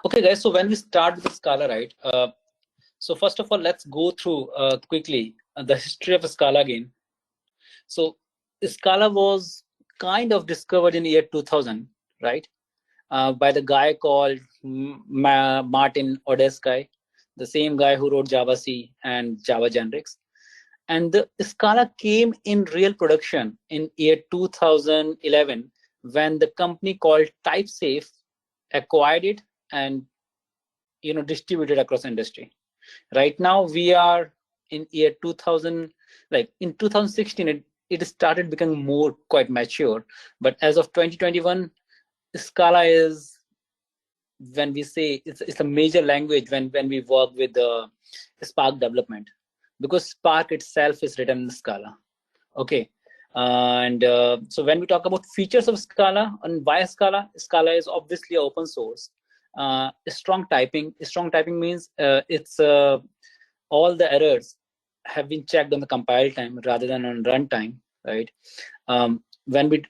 Okay, guys. So when we start with Scala, right? So first of all, let's go through quickly the history of Scala again. So Scala was kind of discovered in the year 2000, right? By the guy called Martin Odesky, the same guy who wrote Java C and Java Generics. And the Scala came in real production in year 2011 when the company called TypeSafe acquired it and distributed across industry. Right now we are in year 2000, like in 2016 it started becoming more quite mature, but as of 2021 Scala is, when we say it's a major language when we work with the Spark development, because Spark itself is written in Scala. Okay. So when we talk about features of Scala and why Scala is obviously open source. Strong typing means it's all the errors have been checked on the compile time rather than on runtime, right? When we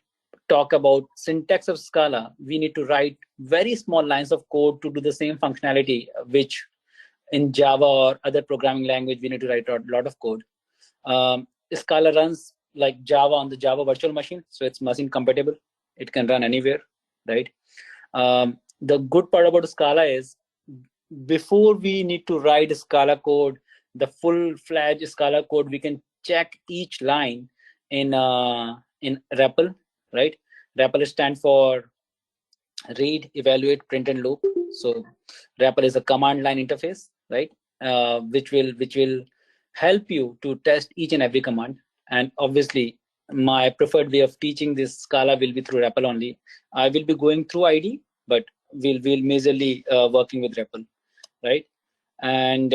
talk about syntax of Scala, we need to write very small lines of code to do the same functionality, which in Java or other programming language, we need to write a lot of code. Scala runs like Java on the Java virtual machine, so it's machine compatible. It can run anywhere, right? The good part about Scala is before we need to write Scala code, the full-fledged Scala code, we can check each line in REPL, right? REPL stands for read, evaluate, print, and loop. So REPL is a command line interface, right? Which will help you to test each and every command. And obviously, my preferred way of teaching this Scala will be through REPL only. I will be going through ID, but we'll majorly working with REPL, right? And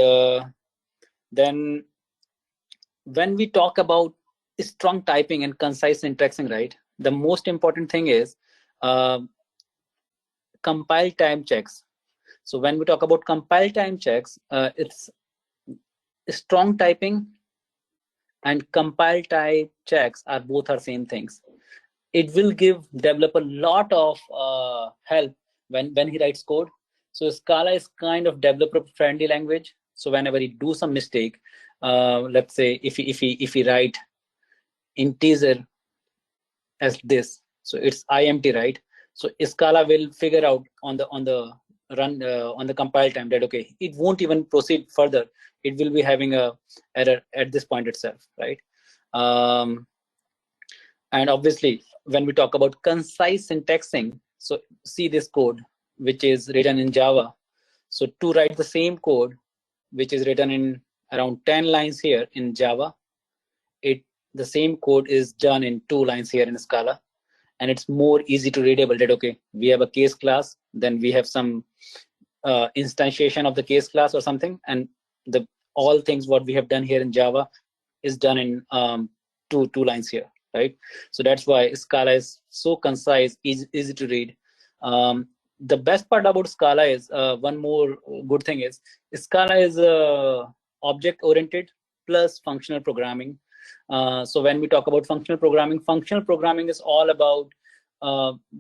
then when we talk about strong typing and concise syntaxing, right? The most important thing is compile time checks. So when we talk about compile time checks, it's strong typing and compile type checks are both are same things. It will give developer a lot of help when he writes code. So Scala is kind of developer friendly language. So whenever he do some mistake, let's say if he write integer as this, so it's IMT, right? So Scala will figure out on the run on the compile time that okay, it won't even proceed further. It will be having a error at this point itself, right? And obviously, when we talk about concise syntaxing, so see this code which is written in Java. So to write the same code which is written in around 10 lines here in Java, the same code is done in 2 lines here in Scala, and it's more easy to readable that okay, we have a case class, then we have some instantiation of the case class or something, and the all things what we have done here in Java is done in two lines here, right? So that's why Scala is so concise, easy to read. The best part about Scala is one more good thing is Scala is object oriented plus functional programming. So when we talk about functional programming is all about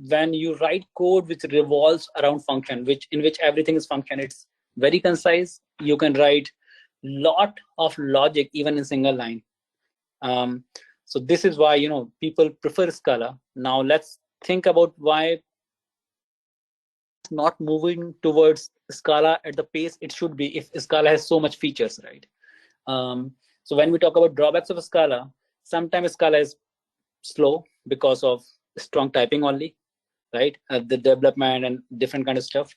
when you write code which revolves around function, in which everything is function. It's very concise. You can write lot of logic even in single line. So this is why people prefer Scala. Now let's think about why not moving towards Scala at the pace it should be if Scala has so much features, right? So when we talk about drawbacks of Scala, sometimes Scala is slow because of strong typing only, right? The development and different kind of stuff.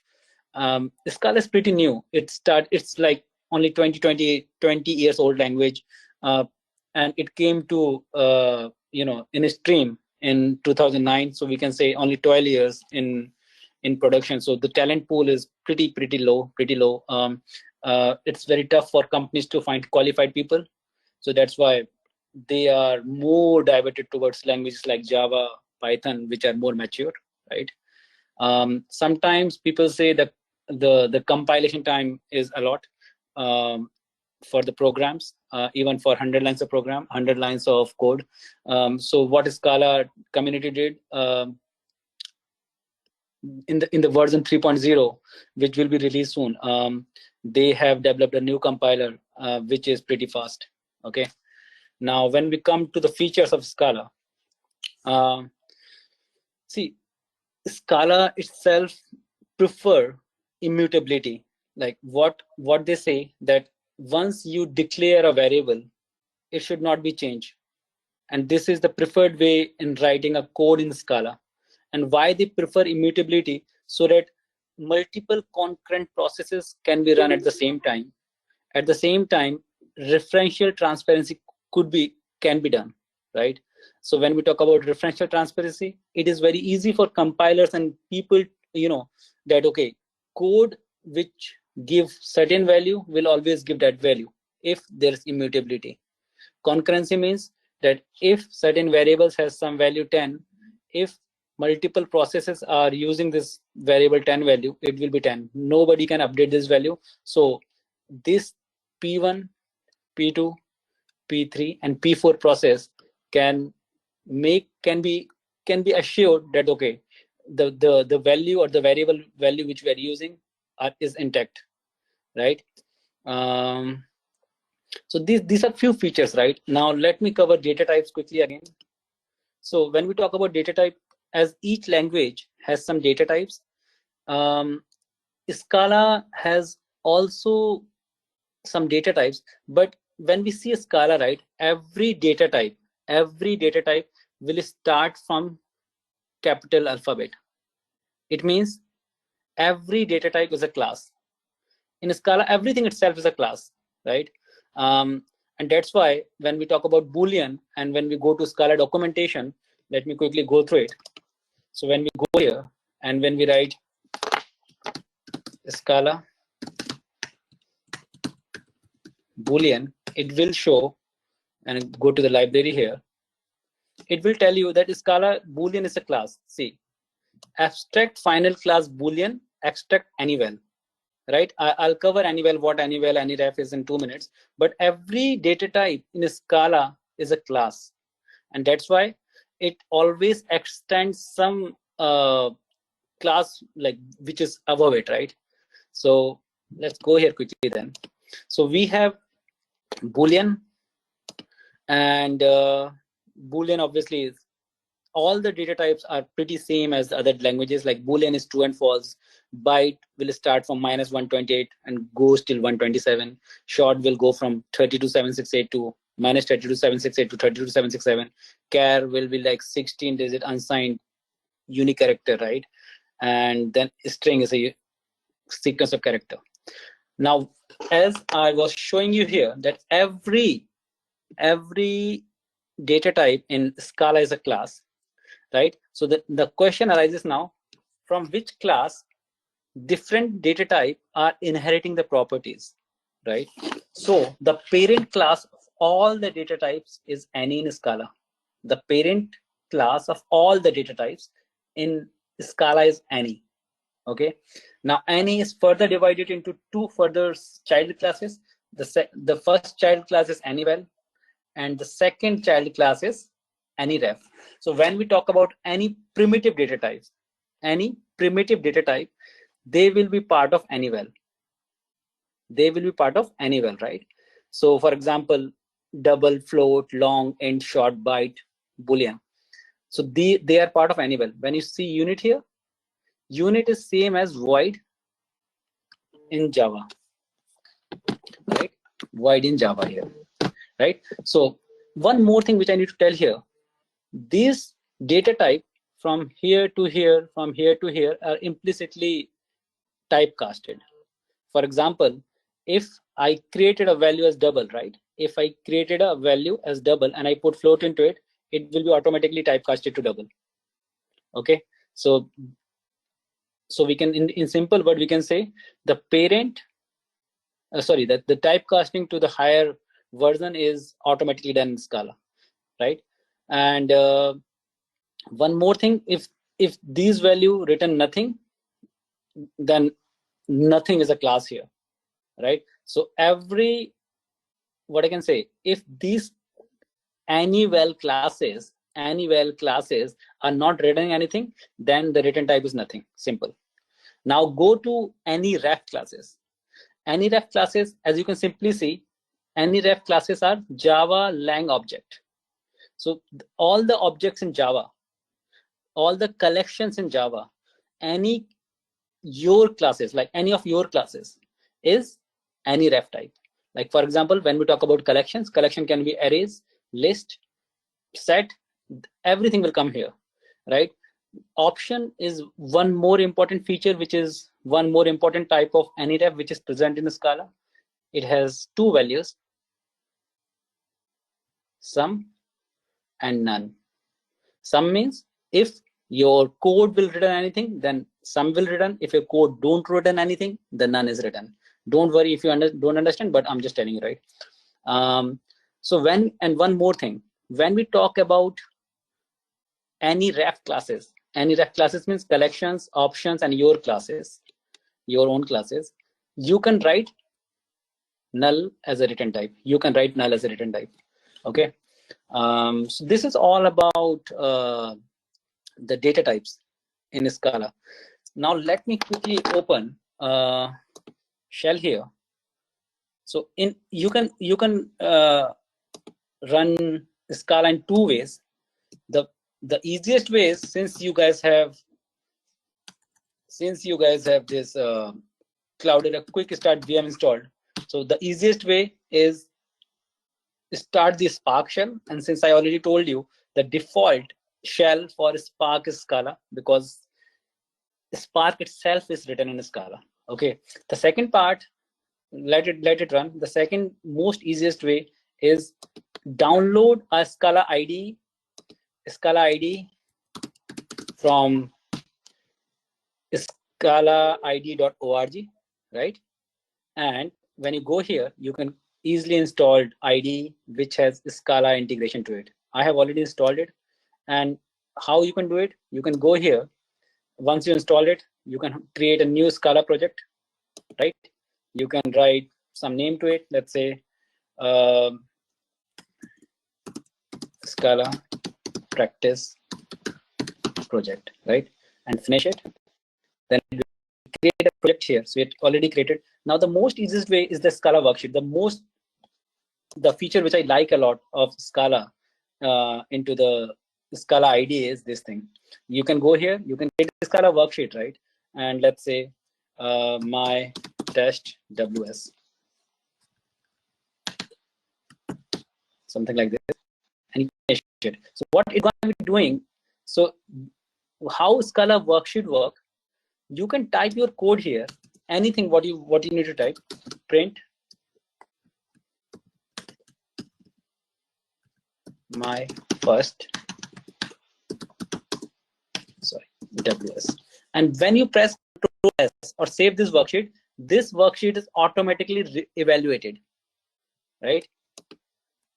Scala is pretty new. It's like only 20 years old language, and it came to in a stream in 2009. So we can say only 12 years in production. So the talent pool is pretty low. It's very tough for companies to find qualified people. So that's why they are more diverted towards languages like Java, Python, which are more mature, right? Sometimes people say that the compilation time is a lot for the programs, even for 100 lines of program, 100 lines of code. So what Scala community did, in the version 3.0, which will be released soon, they have developed a new compiler which is pretty fast. Okay, now when we come to the features of Scala, see, Scala itself prefer immutability. Like what they say, that once you declare a variable, it should not be changed, and this is the preferred way in writing a code in Scala. And why they prefer immutability? So that multiple concurrent processes can be run at the same time. At the same time, referential transparency can be done, right? So when we talk about referential transparency, it is very easy for compilers and people, that okay, code which give certain value will always give that value if there is immutability. Concurrency means that if certain variables has some value 10, if multiple processes are using this variable 10 value, it will be 10. Nobody can update this value. So this P1, P2, P3, and P4 process can be assured that okay, the value or the variable value which we are using is intact, right? So these are few features, right? Now let me cover data types quickly again. So when we talk about data type, as each language has some data types, Scala has also some data types. But when we see a Scala, right, every data type will start from capital alphabet. It means every data type is a class. In Scala, everything itself is a class, right? And that's why when we talk about Boolean and when we go to Scala documentation, let me quickly go through it. So when we go here and when we write Scala Boolean, it will show, and go to the library here, it will tell you that Scala Boolean is a class. See, abstract final class Boolean, extract anyval, right? I'll cover anyval, what anyval, anyref is in 2 minutes, but every data type in Scala is a class. And that's why it always extends some class like which is above it, right? So let's go here quickly then. So we have Boolean, and Boolean obviously is, all the data types are pretty same as the other languages. Like Boolean is true and false. Byte will start from -128 and goes till 127. Short will go from 32,768 to -32,768 to 32,767. Char will be like 16-digit unsigned unique character, right? And then string is a sequence of character. Now, as I was showing you here, that every data type in Scala is a class, right? So the question arises now, from which class different data type are inheriting the properties, right? So the parent class of all the data types is any in Scala. The parent class of all the data types in Scala is any. Okay. Now any is further divided into two further child classes. The first child class is anyval, and the second child class is anyref. So when we talk about any primitive data types, they will be part of anyval. Right? So for example, double, float, long, int, short, byte, Boolean. So they are part of anyval. When you see unit here, unit is same as void in Java, right? Void in Java here, right? So one more thing which I need to tell here, these data type from here to here, from here to here are implicitly typecasted. For example, if I created a value as double, right? If I created a value as double and I put float into it, it will be automatically typecasted to double. Okay, so we can, in simple word, we can say the parent, that the typecasting to the higher version is automatically done in Scala, right? And one more thing, if these value written nothing, then nothing is a class here, right? So what I can say, if these anyval classes any val classes are not returning anything, then the return type is nothing. Simple. Now go to any ref classes. Any ref classes, as you can simply see, any ref classes are Java lang object. So all the objects in Java, all the collections in Java, any your classes, like any of your classes, is any ref type. Like for example, when we talk about collections, collection can be arrays, list, set, everything will come here, right? Option is one more important feature, which is one more important type of any ref which is present in Scala. It has two values, sum and none. Sum means if your code will return anything, then sum will return. If your code don't return anything, then none is written. Don't worry if you don't understand, but I'm just telling you, right? So when, and one more thing, when we talk about any ref classes means collections, options, and your classes, your own classes, you can write null as a return type. You can write null as a return type. Okay. So this is all about the data types in Scala. Now let me quickly open shell here. So you can run Scala in two ways. The easiest way is, since you guys have this Cloudera quick start VM installed, so the easiest way is start the Spark shell. And since I already told you, the default shell for Spark is Scala, because Spark itself is written in Scala. Okay. The second part, let it run. The second most easiest way is download a Scala ID from scalaid.org, right? And when you go here, you can easily install ID which has Scala integration to it. I have already installed it. And how you can do it? You can go here. Once you install it, you can create a new Scala project, right? You can write some name to it. Let's say Scala practice project, right? And finish it. Then create a project here. So it already created. Now the most easiest way is the Scala worksheet. The feature which I like a lot of Scala into the Scala ID is this thing. You can go here, you can create a Scala worksheet, right? And let's say my test WS, something like this, and you finish it. So what it's going to be doing, so how Scala worksheet work, you can type your code here, anything what you need to type, print my first WS, and when you press Ctrl S or save this worksheet is automatically evaluated, right?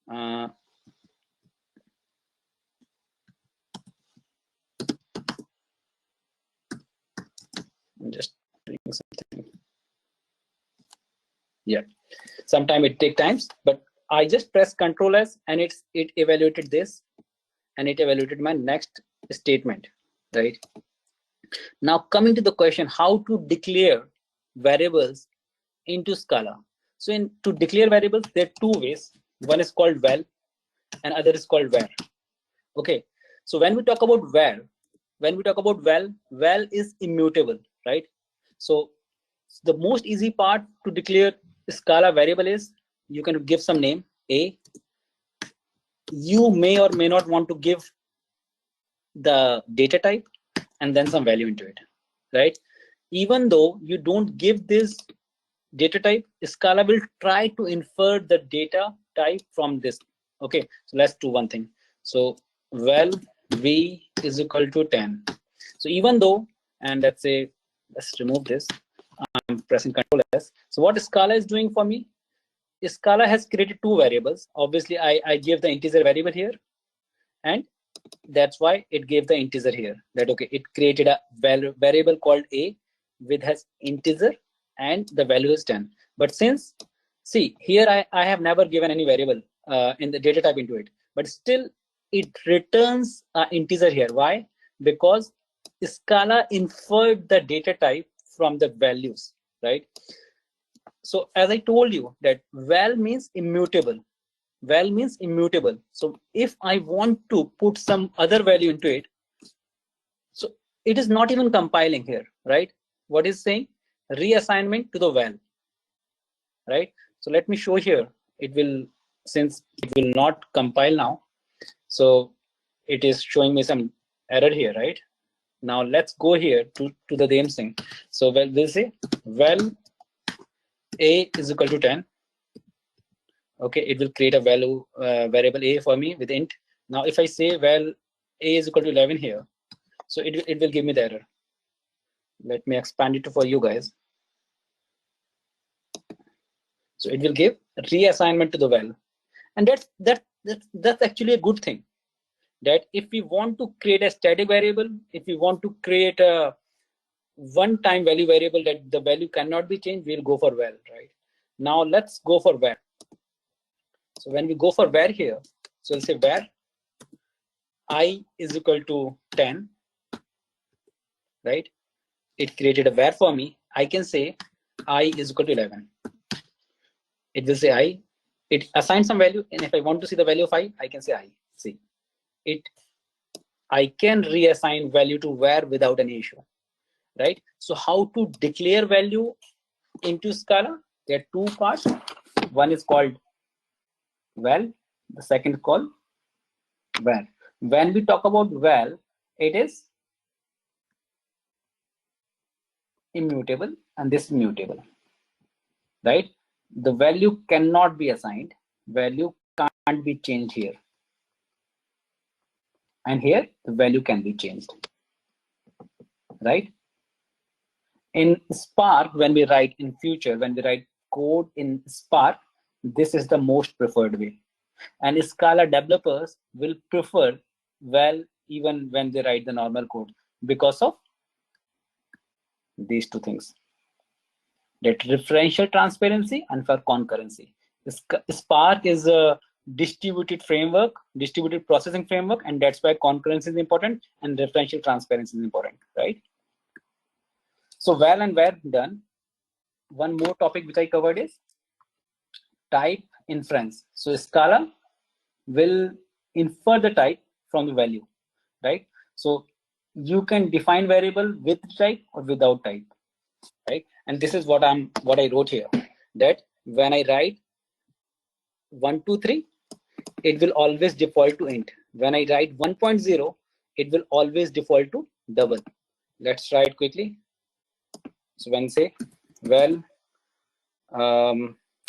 I'm just doing something. Yeah, sometimes it takes times, but I just press Ctrl S and it evaluated this, and it evaluated my next statement, right? Now coming to the question, how to declare variables into Scala. So to declare variables, there are two ways. One is called val and other is called var. Okay, so when we talk about val is immutable, right? So the most easy part to declare Scala variable is you can give some name A. You may or may not want to give the data type and then some value into it, right? Even though you don't give this data type, Scala will try to infer the data type from this. Okay, so let's do one thing. So val v is equal to 10. So even though, and let's say, let's remove this. I'm pressing Ctrl S. So what Scala is doing for me, Scala has created two variables. Obviously, I gave the integer variable here, and that's why it gave the integer here. That okay, it created a variable called A with has integer and the value is 10. But since, see here, I have never given any variable in the data type into it, but still it returns an integer here. Why? Because Scala inferred the data type from the values, right? So as I told you that val means immutable. Val means immutable. So if I want to put some other value into it, so it is not even compiling here, right? What is saying? Reassignment to the val, right? So let me show here. It will, since it will not compile now, so it is showing me some error here, right? Now let's go here to the same thing. So we'll say val a is equal to 10. Okay, it will create a value variable a for me with int. Now if I say val a is equal to 11 here, so it will give me the error. Let me expand it for you guys. So it will give reassignment to the val, and that's actually a good thing. That if we want to create a static variable, if we want to create a one-time value variable that the value cannot be changed, we'll go for val, right? Now let's go for var. So when we go for var here, so we'll say var I is equal to 10, right? It created a var for me. I can say I is equal to 11. It will say I. It assigns some value, and if I want to see the value of I can say I. See, I can reassign value to var without any issue, right? So how to declare value into Scala? There are two parts. One is called val. The second is called var. When we talk about val, it is immutable and this is mutable, right? The value cannot be assigned. Value can't be changed here. And here the value can be changed, right? In Spark, when we write in future, when we write code in Spark, this is the most preferred way. And Scala developers will prefer val even when they write the normal code because of these two things. That referential transparency and for concurrency. Spark is a distributed framework, distributed processing framework, and that's why concurrency is important and referential transparency is important, right? So val and var done. One more topic which I covered is type inference. So Scala will infer the type from the value, right? So you can define variable with type or without type, right? And this is what I wrote here, that when I write 1, 2, 3, it will always default to int. When I write 1.0, it will always default to double. Let's try it quickly. So when say val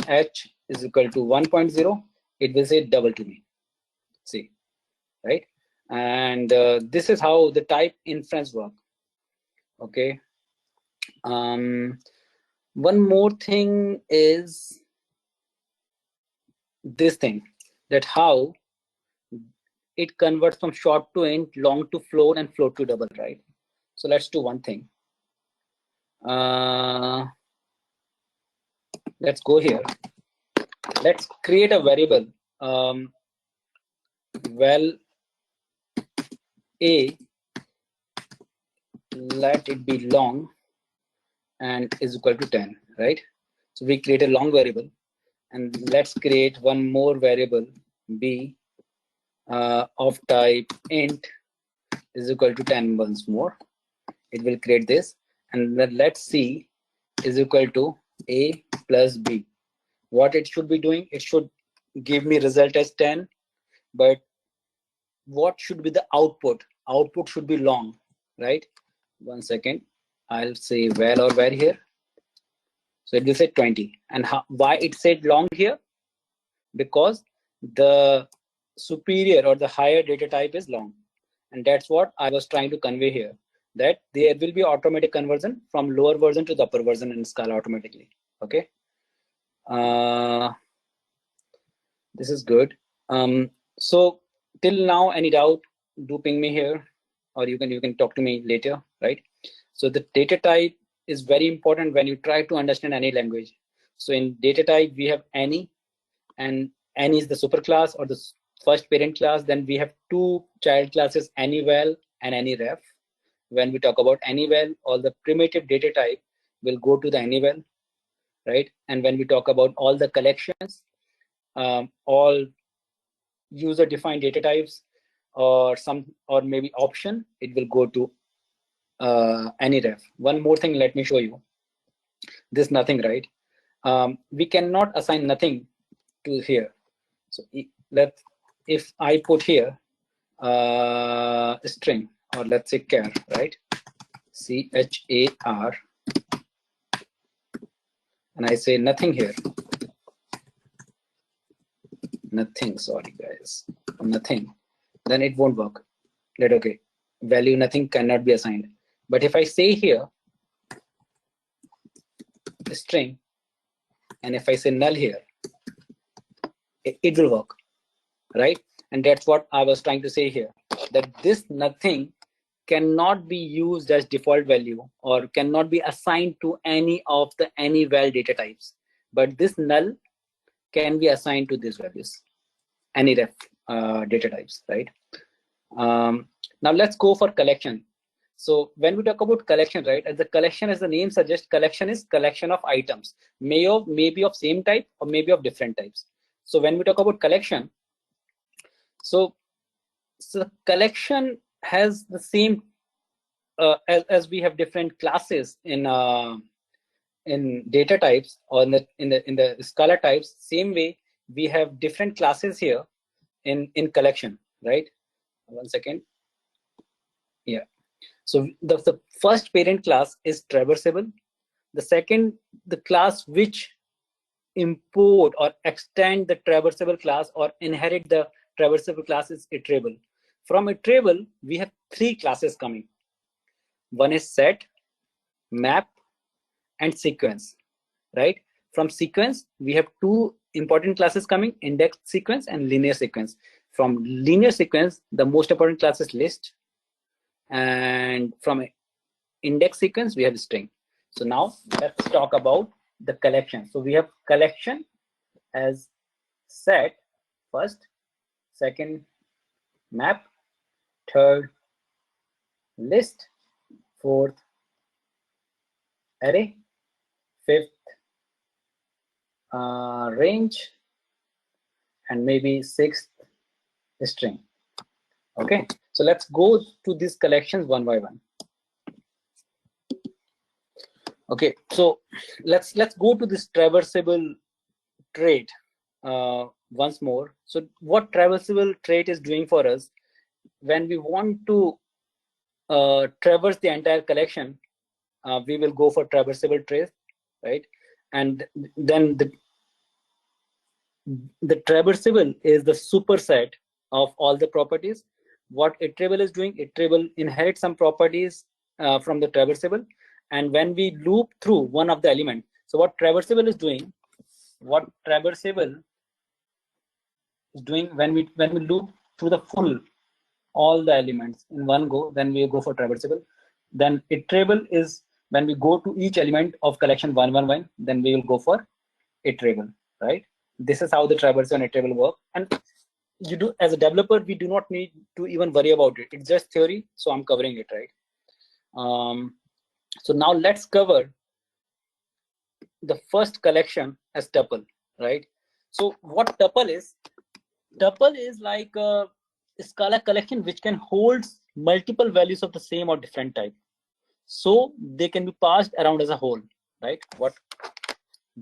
h is equal to 1.0, it will say double to me. See, right? And this is how the type inference work. Okay. One more thing is this thing, that how it converts from short to int, long to float, and float to double, right? So let's do one thing. Let's go here. Let's create a variable. Val a, let it be long and is equal to 10, right? So we create a long variable, and let's create one more variable b of type int is equal to 10 once more. It will create this, and then let's see is equal to a plus b. What it should be doing, it should give me result as 10, but what should be the output? Output should be long, right? 1 second, I'll say val or var here. So it will say 20. And why it said long here? Because the superior or the higher data type is long. And that's what I was trying to convey here, that there will be automatic conversion from lower version to the upper version in Scala automatically. Okay. This is good. So till now, any doubt, do ping me here, or you can talk to me later, right? So the data type is very important when you try to understand any language. So in data type, we have any, and any is the superclass or the first parent class. Then we have two child classes, anyval and anyref. When we talk about anyval, all the primitive data type will go to the anyval, right? And when we talk about all the collections, all user defined data types or maybe option, it will go to anyref. One more thing, let me show you this nothing, right? We cannot assign nothing to here. So if I put here string, or let's say char, right? char, and I say nothing here. Nothing, sorry guys, nothing. Then it won't work. Okay, value nothing cannot be assigned. But if I say here string, and if I say null here, it will work, right? And that's what I was trying to say here, that this nothing cannot be used as default value or cannot be assigned to any of the anyval data types, but this null can be assigned to these values, anyref data types, right? Now let's go for collection. So when we talk about collection, right, as the collection, as the name suggests, collection is collection of items, maybe of same type or maybe of different types. So when we talk about collection, so collection has the same as we have different classes in data types or in the Scala types. Same way we have different classes here in collection, right? One second. Yeah. So the first parent class is traversable. The second, the class which import or extend the traversable class or inherit the traversable class is iterable. From iterable, we have three classes coming. One is set, map, and sequence, right? From sequence, we have two important classes coming, index sequence and linear sequence. From linear sequence, the most important class is list. And from index sequence, we have string. So now let's talk about the collection. So we have collection as set first, second map, third list, fourth array, fifth range, and maybe sixth string. Okay, so let's go to these collections one by one. Okay, so let's go to this traversable trait once more. So what traversable trait is doing for us, when we want to traverse the entire collection, we will go for traversable trace, right? And then the traversable is the superset of all the properties. What iterable is doing, iterable inherits some properties from the traversable, and when we loop through one of the element, so what traversable is doing, when we loop through the full all the elements in one go, then we go for traversable. Then iterable is when we go to each element of collection one, then we will go for iterable, right? This is how the traversable and iterable work. And you do, as a developer, we do not need to even worry about it. It's just theory, so I'm covering it, right? So now let's cover the first collection as tuple, right? So what tuple is? Tuple is like a Scala collection which can hold multiple values of the same or different type, so they can be passed around as a whole, right? What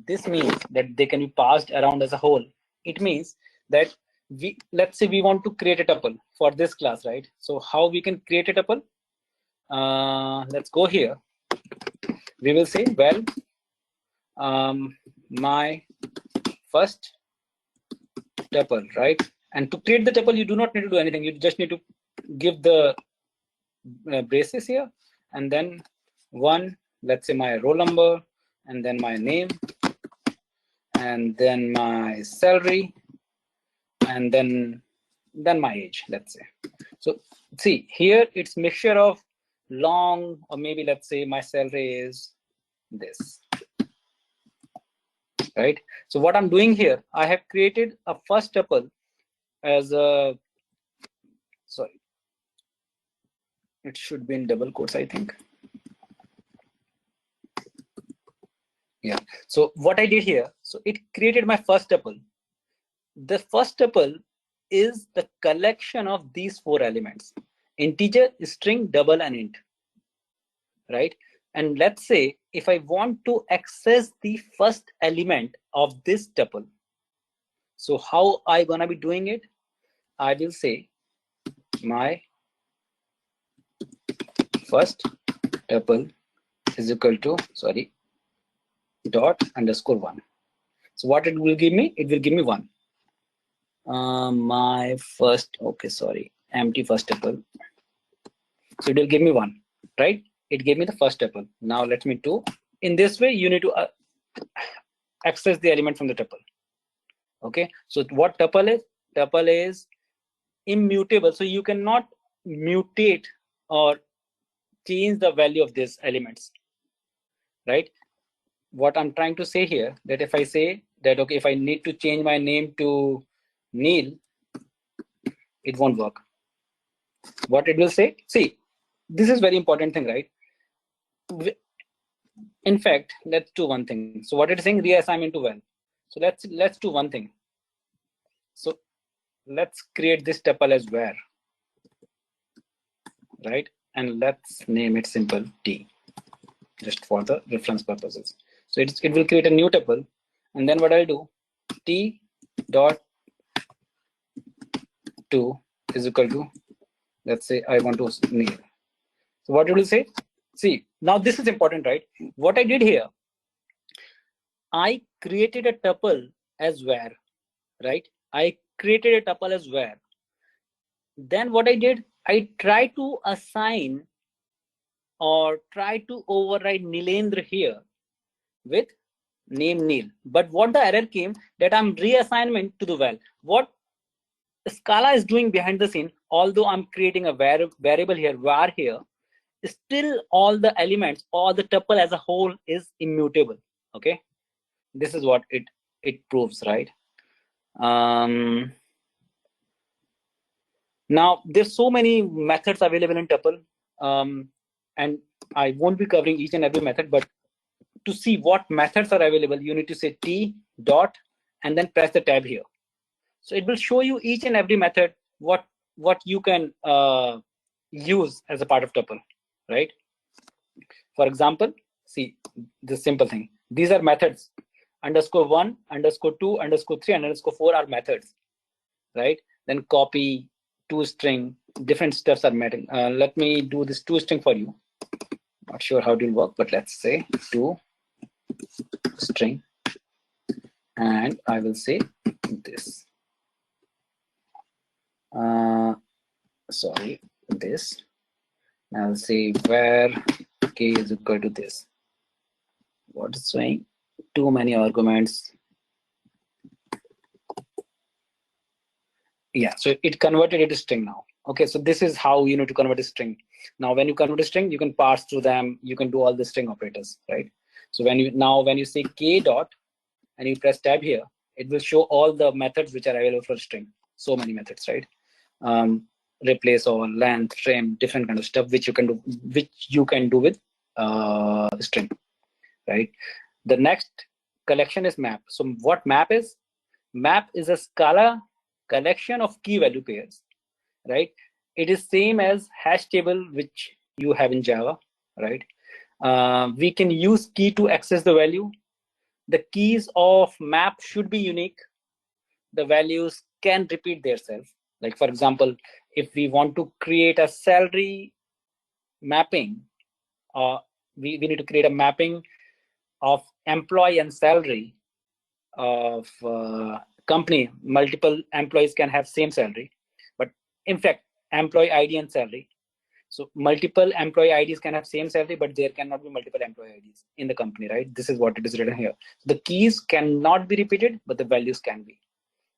this means, that they can be passed around as a whole, it means that let's say we want to create a tuple for this class, right? So how we can create a tuple? Let's go here. We will say, well, my first tuple, right? And to create the tuple, you do not need to do anything. You just need to give the braces here, and then one, let's say my roll number, and then my name, and then my salary, and then my age, let's say. So see here, it's mixture of long, or maybe let's say my salary is this, right? So what I'm doing here, I have created a first tuple as a, sorry, it should be in double quotes, I think. Yeah, so what I did here, so it created my first tuple. The first tuple is the collection of these 4 elements: integer, string, double, and int, right? And let's say if I want to access the first element of this tuple, so how I gonna be doing it? I will say my first tuple is equal to, sorry, dot underscore 1. So what it will give me? It will give me 1. My first, okay, sorry, empty first tuple. So it will give me 1, right? It gave me the first tuple. Now let me do. In this way, you need to access the element from the tuple. Okay. So what tuple is? Tuple is immutable. So you cannot mutate or change the value of these elements, right? What I'm trying to say here, that if I say that, okay, if I need to change my name to Neil, it won't work. What it will say, see, this is very important thing, right? In fact, let's do one thing. So what it is saying, reassignment to val. So let's do one thing. So let's create this tuple as where, right? And let's name it simple T, just for the reference purposes. So it will create a new tuple, and then what I'll do, T dot 2 is equal to, let's say I want to name. So what it will say, see, now this is important, right? What I did here, I created a tuple as where, right? I created a tuple as where. Then what I did, I tried to assign or try to override Nilendra here with name Neil. But what the error came, that I'm reassignment to the val. What Scala is doing behind the scene, although I'm creating a variable here, var here, still all the elements or the tuple as a whole is immutable. Okay, this is what it proves, right? Now there's so many methods available in tuple, and I won't be covering each and every method, but to see what methods are available, you need to say T dot and then press the tab here. So it will show you each and every method, what you can use as a part of tuple, right? For example, see this simple thing. These are methods. _1, _2, _3, and _4 are methods, right? Then copy, toString, different steps are met. Let me do this toString for you. Not sure how it will work, but let's say toString, and I will say this. Sorry, this. I'll say where k is equal to this. What is saying? Too many arguments. Yeah, so it converted it to string now. Okay, so this is how you need to convert a string. Now, when you convert a string, you can parse through them. You can do all the string operators, right? So when you say k dot and you press tab here, it will show all the methods which are available for string. So many methods, right? Replace all, length, trim, different kind of stuff which you can do with string, right? The next collection is map. So what map is? Map is a Scala collection of key value pairs, right? It is same as hash table which you have in Java, right? We can use key to access the value. The keys of map should be unique. The values can repeat themselves. Like for example, if we want to create a salary mapping, we need to create a mapping of employee and salary of company. Multiple employees can have same salary, but in fact, employee ID and salary. So multiple employee IDs can have same salary, but there cannot be multiple employee IDs in the company, right? This is what it is written here. The keys cannot be repeated, but the values can be,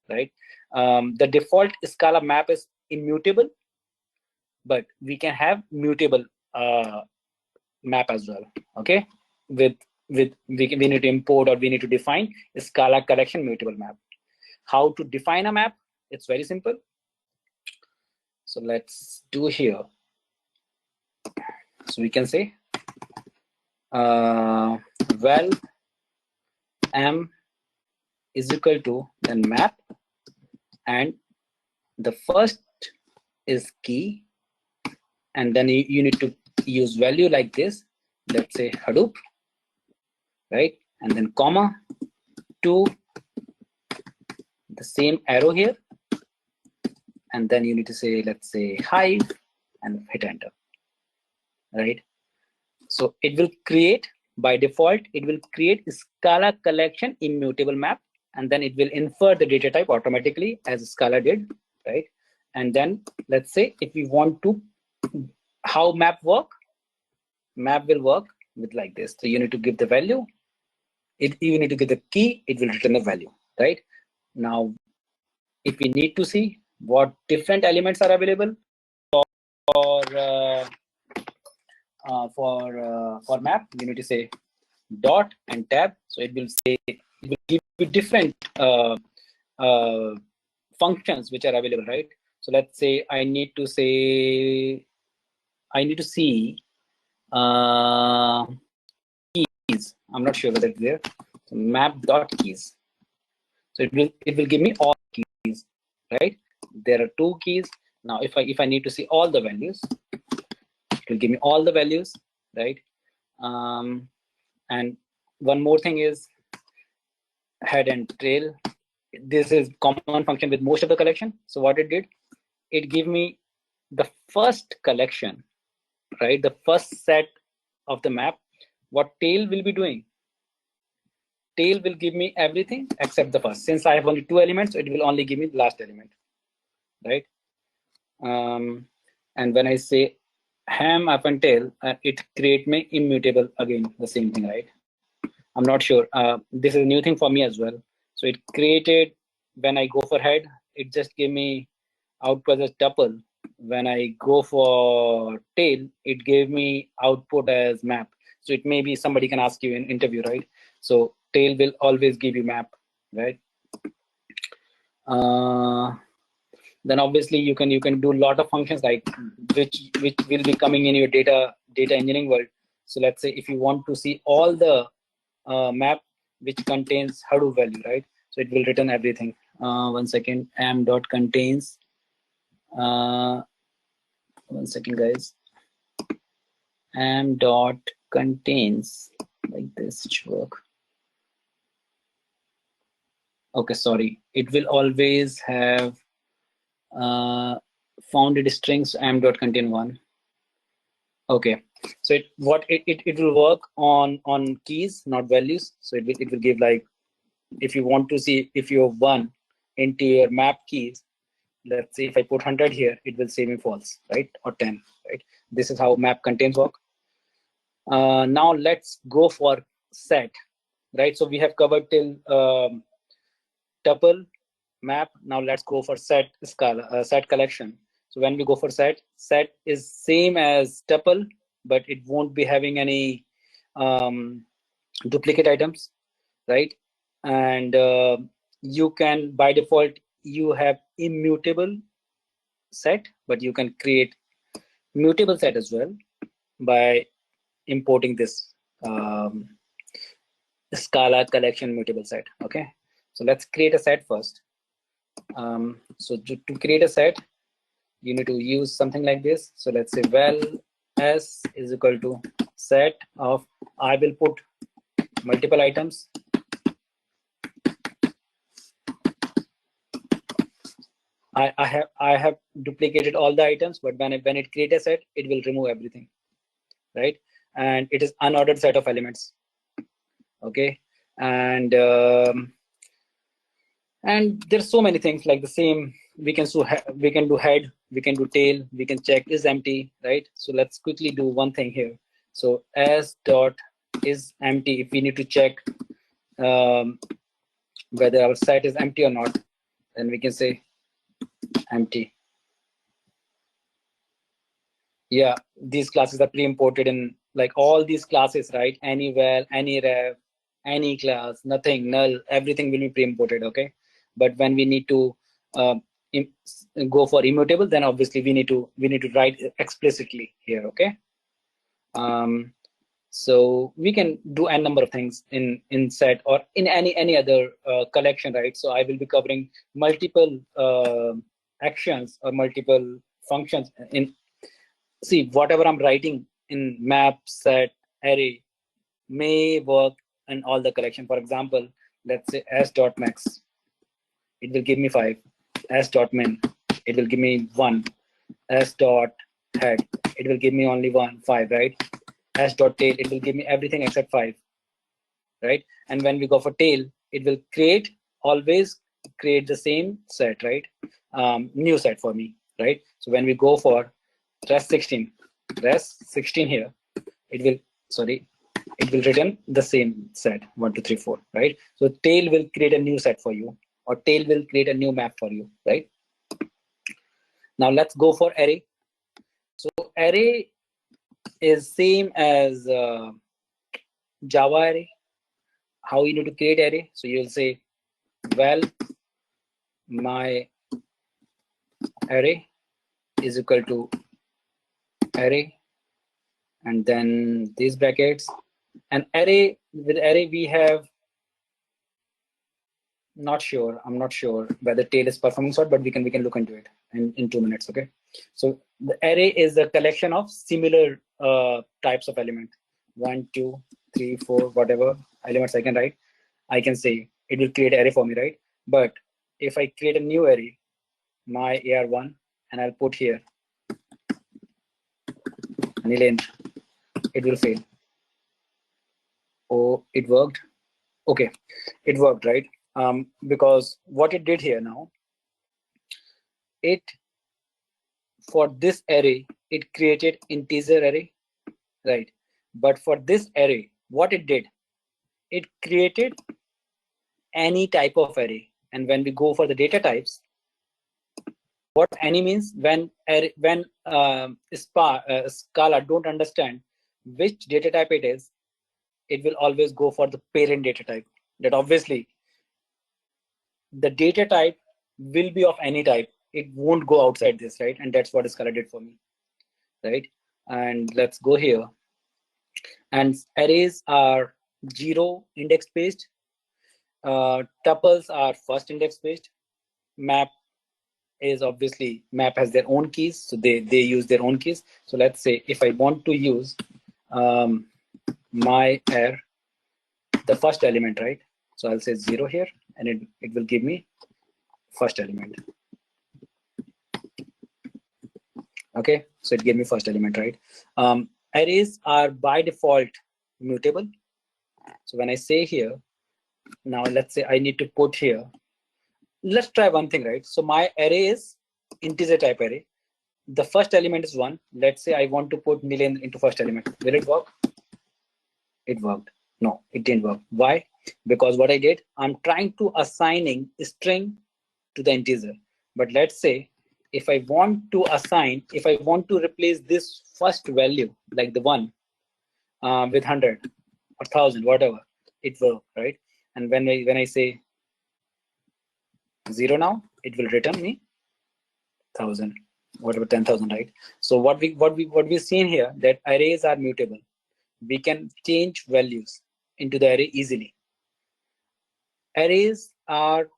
right? The default Scala map is immutable, but we can have mutable map as well. Okay, we need to import or we need to define a Scala collection mutable map. How to define a map? It's very simple. So let's do here. So we can say val m is equal to then map, and the first is key, and then you need to use value like this. Let's say Hadoop, right? And then comma to the same arrow here, and then you need to say, let's say hive, and hit enter, right? So it will create, by default, it will create a Scala collection immutable map, and then it will infer the data type automatically as Scala did, right? And then let's say if we want to, how map work? Map will work with like this. So you need to give the value, you need to give the key, it will return a value, right? Now, if we need to see what different elements are available for map, you need to say dot and tab. So it will say, it will give you different functions which are available, right? So let's say I need to see keys. I'm not sure whether it's there. So map dot keys. So it will give me all keys, right? There are 2 keys. Now if I need to see all the values, it will give me all the values, right? And one more thing is head and tail. This is common function with most of the collection. So what it did, it gave me the first collection, right? The first set of the map. What tail will be doing? Tail will give me everything except the first. Since I have only 2 elements, it will only give me the last element, right? And when I say ham up and tail, it create me immutable again, the same thing, right? I'm not sure. This is a new thing for me as well. So it created, when I go for head, it just gave me output as tuple. When I go for tail, it gave me output as map. So it may be somebody can ask you in interview, right? So tail will always give you map, right? Then obviously you can do a lot of functions like which will be coming in your data engineering world. So let's say if you want to see all the map which contains Hadoop value, right? So it will return everything. One second, am dot contains. One second, guys. Am dot contains, like this should work. Okay, sorry. It will always have founded strings am dot contain 1. Okay, so it will work on keys, not values. So it will give, like, if you want to see if you have 1 into your map keys, let's say if I put 100 here, it will say me false, right? Or 10, right? This is how map contains work. Now let's go for set, right? So we have covered till tuple, map. Now let's go for set Scala, set collection. So when we go for set is same as tuple, but it won't be having any duplicate items, right? And you can, by default, you have immutable set, but you can create mutable set as well by importing this Scala collection mutable set. Okay, so let's create a set first. So to create a set, you need to use something like this. So let's say val s is equal to set of, I will put multiple items. I have duplicated all the items, but when it creates a set, it will remove everything, right? And it is unordered set of elements. Okay, and there's so many things like the same. We can do head, we can do tail, we can check is empty, right? So let's quickly do one thing here. So s dot is empty. If we need to check whether our set is empty or not, then we can say empty. Yeah, these classes are pre-imported in like all these classes, right? Any val, any ref, any class, nothing, null, everything will be pre-imported. Okay, but when we need to go for immutable, then obviously we need to write explicitly here. Okay. So we can do n number of things in set or in any other collection, right? So I will be covering multiple actions or multiple functions in. See, whatever I'm writing in map, set, array may work in all the collection. For example, let's say s.max, it will give me 5. s.min, it will give me 1. s.head, it will give me only 5, right? s.tail, it will give me everything except 5, right? And when we go for tail, it will always create the same set, right? New set for me, right? So when we go for res 16 here, it will return the same set 1 2 3 4, right? So tail will create a new set for you, or tail will create a new map for you, right? Now let's go for array. So array is same as Java array. How you need to create array? So you'll say, well, my array is equal to array, and then these brackets. And array, with array we have, I'm not sure whether tail is performing sort, but we can look into it in 2 minutes. Okay. So the array is a collection of similar types of element. 1 2 3 4, whatever elements I can write. I can say it will create array for me, right? But if I create a new array, my AR1, and I'll put here length, it will fail. Oh, it worked. Okay, it worked, right? Because what it did here now, for this array, it created integer array, right? But for this array, what it did, it created any type of array. And when we go for the data types, what any means, when Scala don't understand which data type it is, it will always go for the parent data type. That obviously the data type will be of any type. It won't go outside this, right? And that's what Scala did for me, right? And let's go here. And arrays are 0 index based. Tuples are first index based. Map is obviously, map has their own keys, so they use their own keys. So let's say if I want to use my air, the first element, right? So I'll say 0 here, and it will give me first element. Okay, so it gave me first element, right? Arrays are by default mutable. So when I say here, now let's say I need to put here, let's try one thing, right? So my array is integer type array. The first element is 1. Let's say I want to put million into first element. Will it work? It worked. No, it didn't work. Why? Because what I did, I'm trying to assigning a string to the integer. But let's say if I want to replace this first value, like the 1 with 100 or 1000, whatever, it will, right? And when I say 0 now, it will return me 1000, whatever, 10,000, right? So what we've seen here, that arrays are mutable. We can change values into the array easily. Arrays are,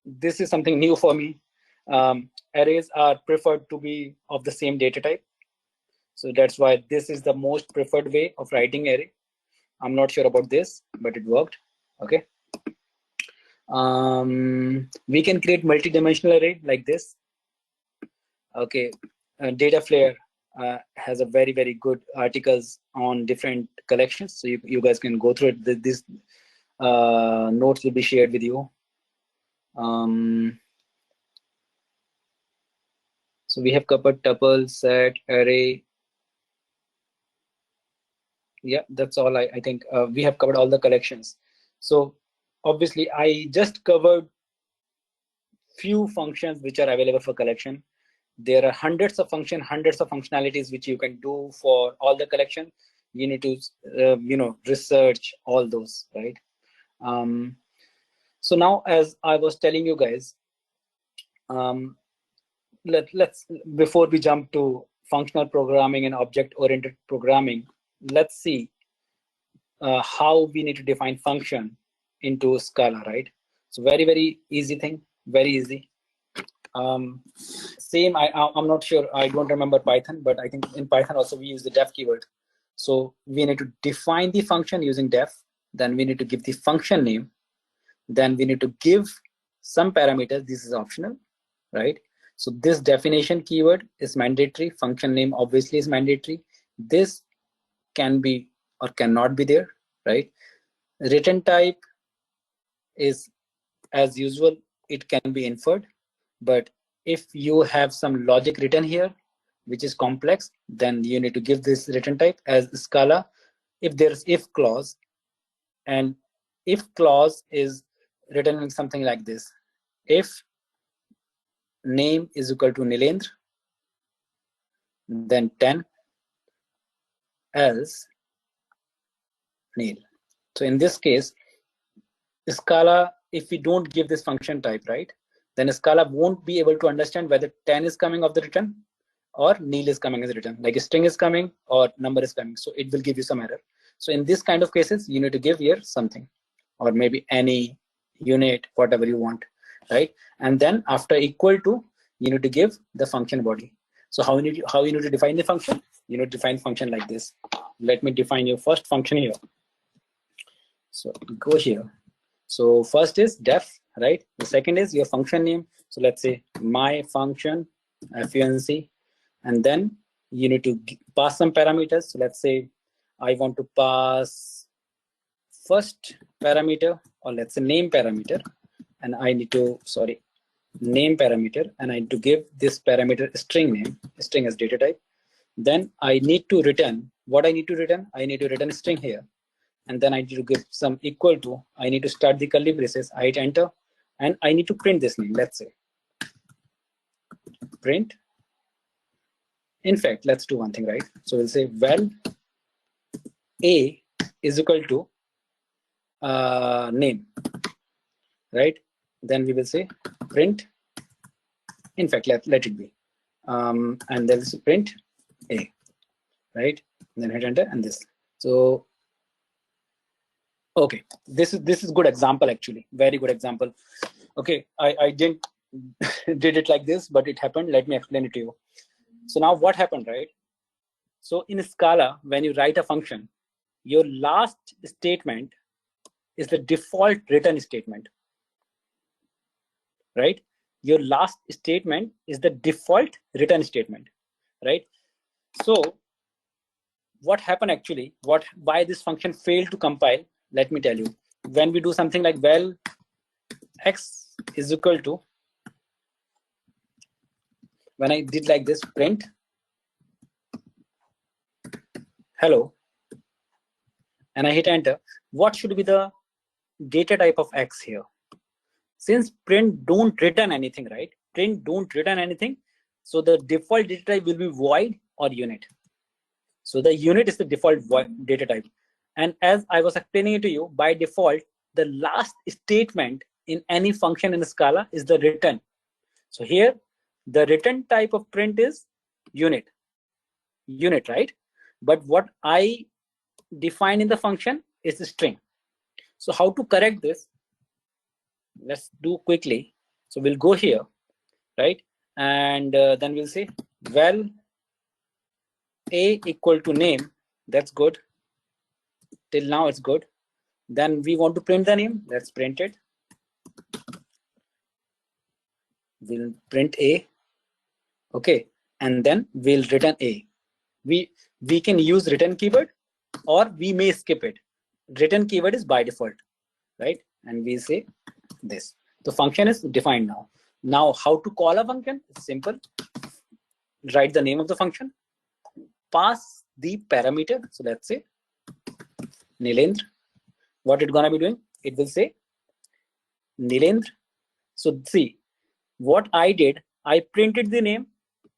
this is something new for me. Arrays are preferred to be of the same data type. So that's why this is the most preferred way of writing array. I'm not sure about this, but it worked. Okay. We can create multi-dimensional array like this. Okay. Dataflare has a very good articles on different collections, so you guys can go through it. These notes will be shared with you. So we have covered tuple, set, array. Yeah, that's all. I think we have covered all the collections. So obviously I just covered few functions which are available for collection. There are hundreds of functionalities which you can do for all the collection. You need to research all those, right? So now, as I was telling you guys, Let's before we jump to functional programming and object-oriented programming, let's see how we need to define function into Scala, right? So very easy thing, very easy. Same, I'm not sure, I don't remember Python, but I think in Python also we use the def keyword. So we need to define the function using def, then we need to give the function name, then we need to give some parameters. This is optional, right? So this definition keyword is mandatory, function name obviously is mandatory. This can be or cannot be there, right? Return type is, as usual, it can be inferred, but if you have some logic written here which is complex, then you need to give this return type as Scala. If there's if clause, and if clause is written in something like this: if name is equal to Nilendra, then 10, else nil. So in this case, Scala, if we don't give this function type, right, then Scala won't be able to understand whether 10 is coming of the return or nil is coming as a return, like a string is coming or number is coming. So it will give you some error. So in this kind of cases, you need to give here something, or maybe any unit, whatever you want, right? And then after equal to, you need to give the function body. So how you need to define the function? You need to define function like this. Let me define your first function here. So go here. So first is def, right? The second is your function name. So let's say my function func, and then you need to pass some parameters. So let's say I want to pass first parameter, or let's say name parameter, and I need to, name parameter, and I need to give this parameter string name, string as data type. Then I need to return, what I need to return? I need to return a string here. And then I need to give some equal to, I need to start the curly braces, I hit enter, and I need to print this name. Let's say print. In fact, let's do one thing, right? So we'll say, well, A is equal to name, right? Then we will say print. In fact, let it be. And then we'll say print A, right? And then hit enter and this. So okay, this is good example, actually, very good example. Okay, I didn't did it like this, but it happened. Let me explain it to you. So now what happened, right? So in Scala, when you write a function, your last statement is the default return statement, right? Your last statement is the default return statement, right? So what happened actually, why this function failed to compile? Let me tell you. When we do something like, well, x is equal to, when I did like this, print hello, and I hit enter, what should be the data type of x here? Since print don't return anything, right? Print don't return anything, so the default data type will be void or unit. So the unit is the default data type. And as I was explaining it to you, by default, the last statement in any function in Scala is the return. So here, the return type of print is unit, right? But what I define in the function is the string. So how to correct this? Let's do quickly. So we'll go here, right? And then we'll say, well, A equal to name. That's good. Till now it's good. Then we want to print the name. Let's print it. We'll print A. Okay, and then we'll return A. We can use return keyword, or we may skip it. Return keyword is by default, right? And we say this. The function is defined now. Now, how to call a function? It's simple. Write the name of the function. Pass the parameter. So let's say Nilendra. What it's gonna be doing? It will say Nilendra. So see, what I did, I printed the name.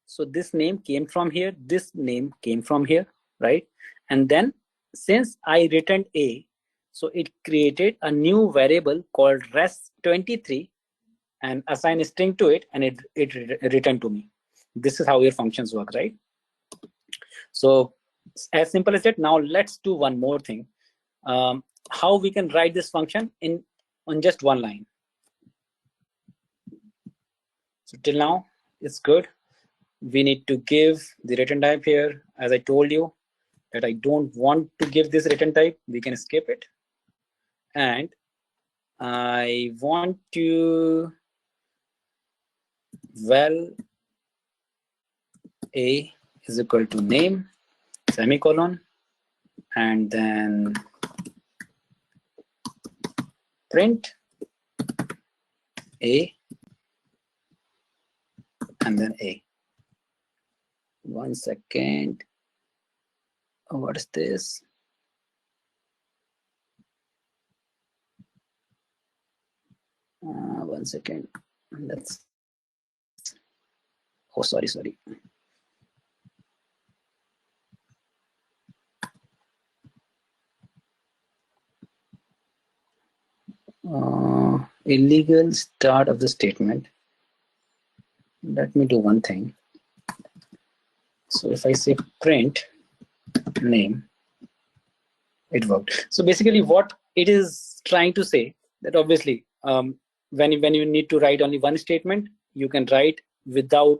So this name came from here, this name came from here, right? And then since I returned A, so it created a new variable called res23, and assign a string to it, and it return to me. This is how your functions work, right? So as simple as that. Now let's do one more thing. How we can write this function on just one line. So till now it's good. We need to give the return type here. As I told you that I don't want to give this return type, we can skip it. And I want to val a is equal to name semicolon, and then print a and then a. 1 second. What is this? One second. Let's. Oh, sorry. Illegal start of the statement. Let me do one thing. So if I say print name, it worked. So basically what it is trying to say, that obviously when you need to write only one statement, you can write without,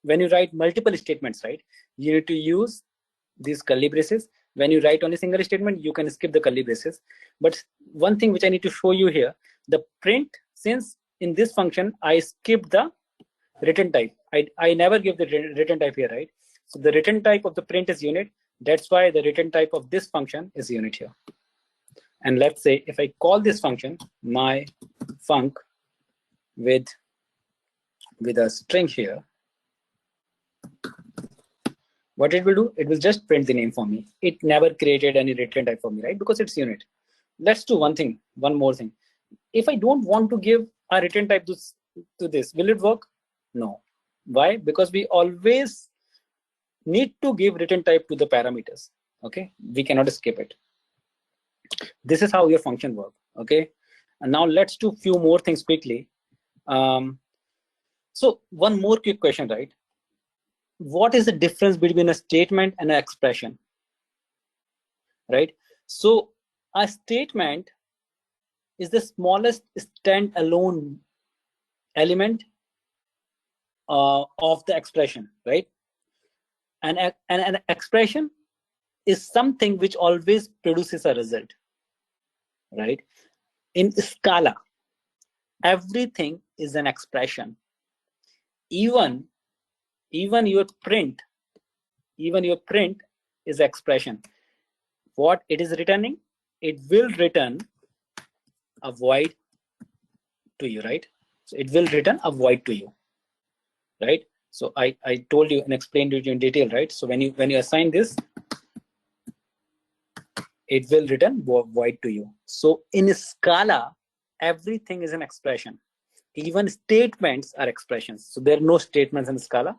when you write multiple statements, right, you need to use these curly braces. When you write only single statement, you can skip the curly braces. But one thing which I need to show you here, the print, since in this function I skip the return type, I never give the return type here, right? So the return type of the print is unit. That's why the return type of this function is unit here. And let's say if I call this function my func with a string here, what it will do, it will just print the name for me. It never created any return type for me, right? Because it's unit. Let's do one more thing. If I don't want to give a return type to this, will it work? No. Why? Because we always need to give return type to the parameters. Okay, we cannot skip it. This is how your function works. Okay, and now let's do few more things quickly. So one more quick question, right? What is the difference between a statement and an expression, right? So a statement is the smallest standalone element of the expression, right? And an expression is something which always produces a result, right? In Scala, everything is an expression. Even your print is expression. What it is returning? It will return a void to you, right? So it will return a void to you, right? So I told you and explained to you in detail, right? So when you assign this, it will return void to you. So in Scala, everything is an expression. Even statements are expressions. So there are no statements in Scala,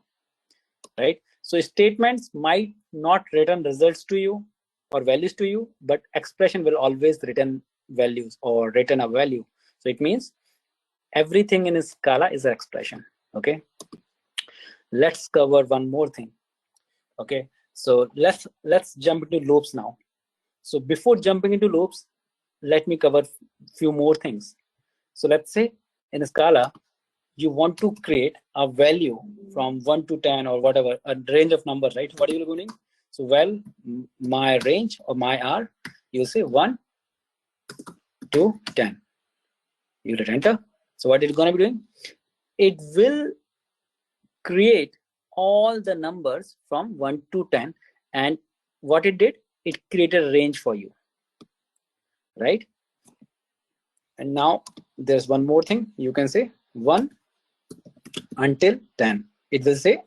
right? So statements might not return results to you or values to you, but expression will always return values or return a value. So it means everything in Scala is an expression. Okay, let's cover one more thing. Okay, so let's jump into loops now. So before jumping into loops, let me cover few more things. So let's say in Scala, you want to create a value from 1 to 10 or whatever, a range of numbers, right? What are you doing? So well, my range or my R, you say 1 to 10. You hit enter. So what it's going to be doing? It will create all the numbers from 1 to 10. And what it did, it created a range for you, right? And now there's one more thing. You can say 1 until 10. It will say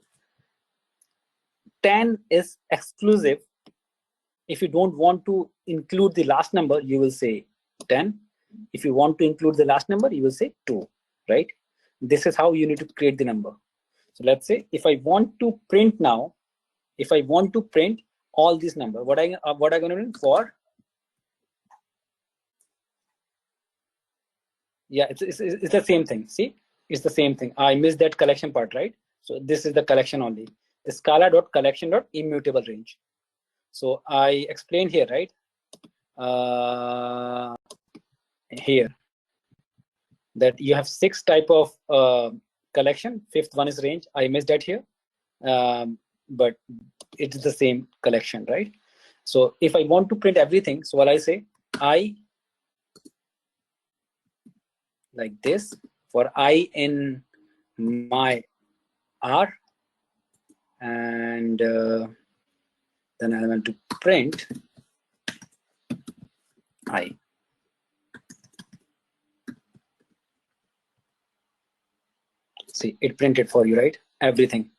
10 is exclusive. If you don't want to include the last number, you will say 10. If you want to include the last number, you will say 2, right? This is how you need to create the number. So let's say if I want to print now, if I want to print all these numbers, what I'm going to do for Yeah, it's the same thing. See, it's the same thing. I missed that collection part, right? So this is the collection only. Scala dot collection dot immutable range. So I explained here, right? Here that you have 6 type of collection. 5th one is range. I missed that here, but it's the same collection, right? So if I want to print everything, so what I say, I like this for I in my R, and then I want to print I. See, it printed for you, right? Everything.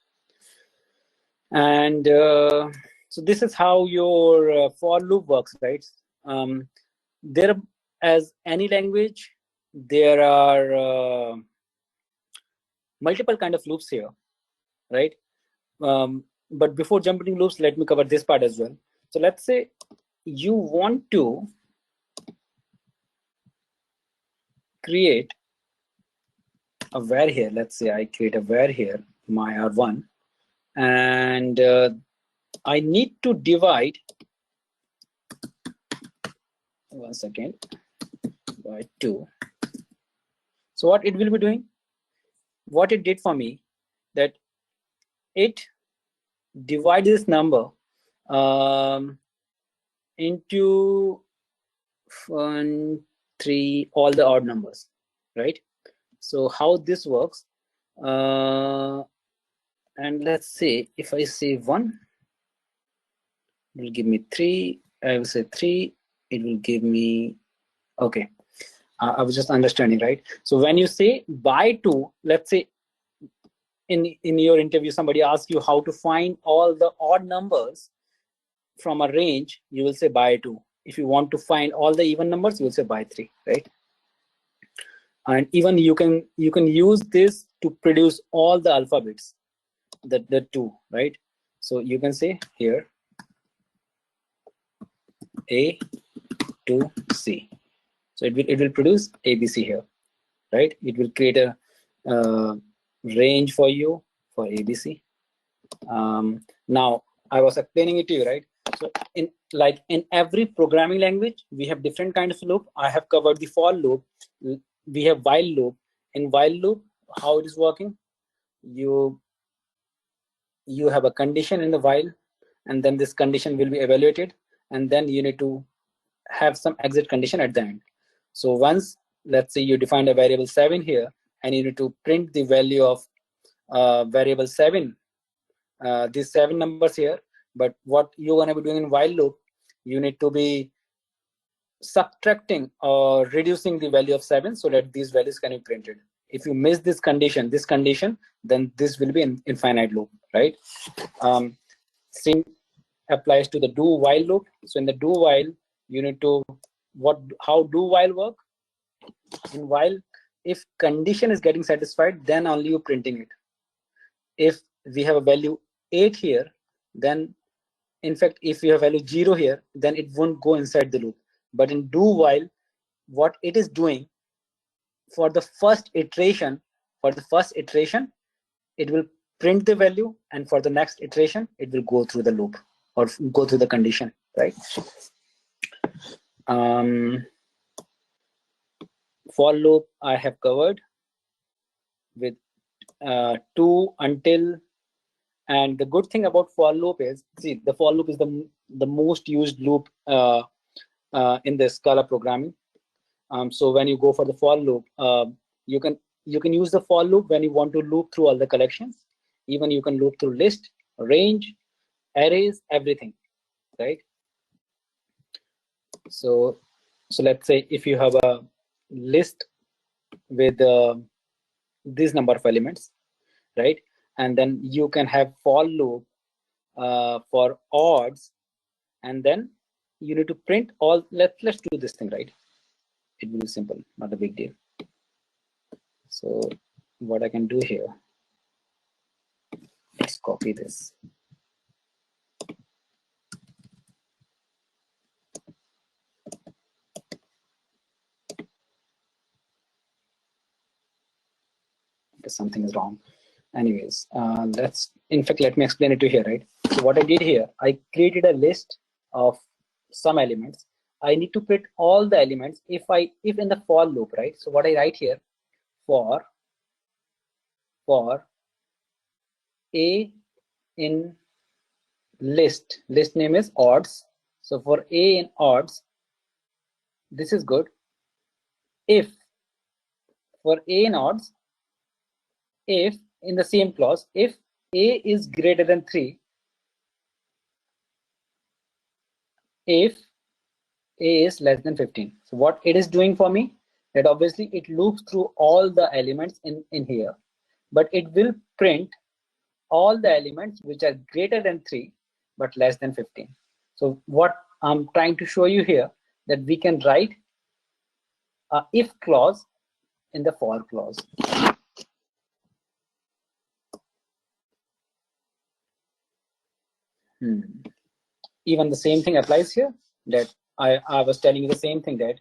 And so this is how your for loop works, right? There, as any language, there are multiple kind of loops here, right? But before jumping to loops, let me cover this part as well. So let's say you want to create a var here. Let's say I create a var here, my R1, and I need to divide, one second, by 2. So what it will be doing, what it did for me, that it divides this number into 1, 3, all the odd numbers, right? So how this works, and let's say if I say 1, it will give me 3. I will say 3, it will give me, okay. I was just understanding, right? So when you say by 2, let's say in your interview, somebody asks you how to find all the odd numbers from a range, you will say by 2. If you want to find all the even numbers, you will say by 3, right? And even you can use this to produce all the alphabets, the 2, right? So you can say here A to C. So it will produce ABC here, right? It will create a range for you for ABC. Now I was explaining it to you, right? So in every programming language, we have different kinds of loop. I have covered the for loop. We have while loop. In while loop, how it is working? You have a condition in the while, and then this condition will be evaluated, and then you need to have some exit condition at the end. So once, let's say you defined a variable 7 here, and you need to print the value of variable 7, these 7 numbers here. But what you're going to be doing in while loop, you need to be subtracting or reducing the value of 7 so that these values can be printed. If you miss this condition, then this will be an infinite loop, right? Same applies to the do while loop. So in the do while, you need to, how do while work? In while, if condition is getting satisfied, then only you printing it. If we have a value 8 here, then in fact, if you have value 0 here, then it won't go inside the loop. But in do while, what it is doing, for the first iteration, it will print the value, and for the next iteration, it will go through the loop or go through the condition, right? For loop I have covered with to, until, and the good thing about for loop is, see, the for loop is the most used loop in the Scala programming. So when you go for the for loop, you can use the for loop when you want to loop through all the collections. Even you can loop through list, range, arrays, everything, right? So let's say if you have a list with this number of elements, right? And then you can have for loop for odds, and then you need to print all. Let's do this thing, right? It will be simple, not a big deal. So what I can do here, let's copy this. something is wrong. Anyways, let me explain it to you here, right? So what I did here, I created a list of some elements. I need to print all the elements if in the for loop, right? So what I write here, for a in list name is odds. So for a in odds, this is good. If for a in odds, if in the same clause, if a is greater than 3, if a is less than 15. So what it is doing for me, that obviously it loops through all the elements in here, but it will print all the elements which are greater than 3 but less than 15. So what I'm trying to show you here, that we can write a if clause in the for clause. Even the same thing applies here, that I was telling you the same thing, that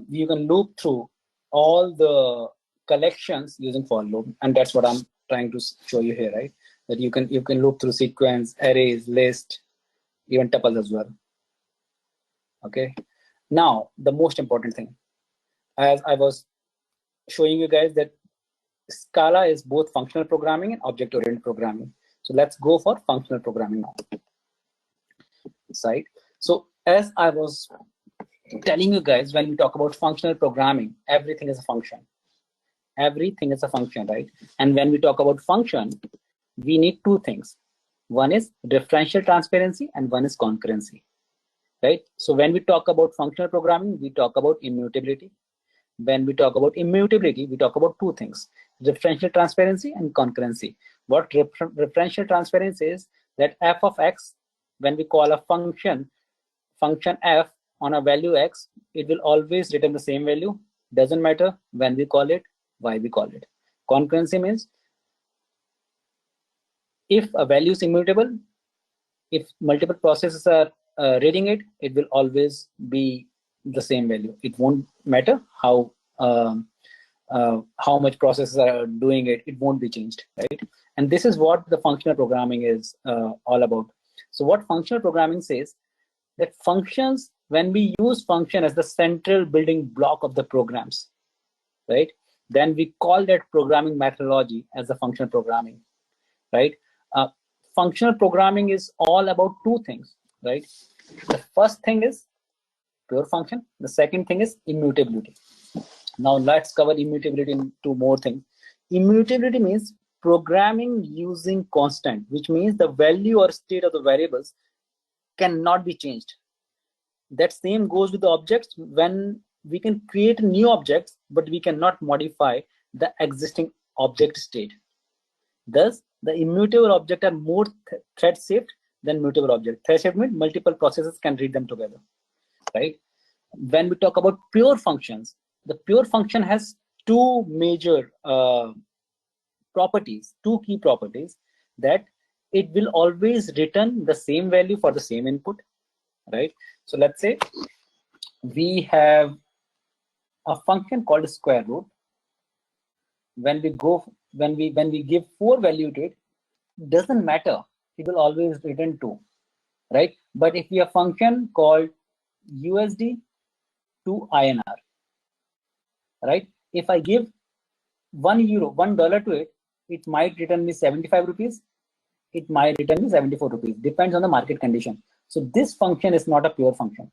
you can loop through all the collections using for loop, and that's what I'm trying to show you here, right? That you can loop through sequence, arrays, list, even tuples as well. Okay. Now the most important thing, as I was showing you guys, that Scala is both functional programming and object-oriented programming. So let's go for functional programming now. Right. So as I was telling you guys, when we talk about functional programming, everything is a function. Everything is a function, right? And when we talk about function, we need two things. One is referential transparency and one is concurrency, right? So when we talk about functional programming, we talk about immutability. When we talk about immutability, we talk about two things: referential transparency and concurrency. What referential transparency is, that f of x, when we call a function f on a value x, it will always return the same value. Doesn't matter when we call it, why we call it. Concurrency means if a value is immutable, if multiple processes are reading it, it will always be the same value. It won't matter how much processes are doing it, it won't be changed, right? And this is what the functional programming is all about. So what functional programming says, that functions, when we use function as the central building block of the programs, right, then we call that programming methodology as the functional programming, right? Functional programming is all about two things, right? The first thing is pure function. The second thing is immutability. Now let's cover immutability in two more things. Immutability means programming using constant, which means the value or state of the variables cannot be changed. That same goes with the objects. When we can create new objects, but we cannot modify the existing object state. Thus, the immutable objects are more thread safe than mutable objects. Thread safe means multiple processes can read them together, right? When we talk about pure functions, the pure function has two major properties, two key properties, that it will always return the same value for the same input, right? So let's say we have a function called square root. When we give 4 value to it, doesn't matter, it will always return 2, right? But if we have a function called USD to INR, right? If I give $1 to it, it might return me 75 rupees, it might return me 74 rupees, depends on the market condition. So this function is not a pure function.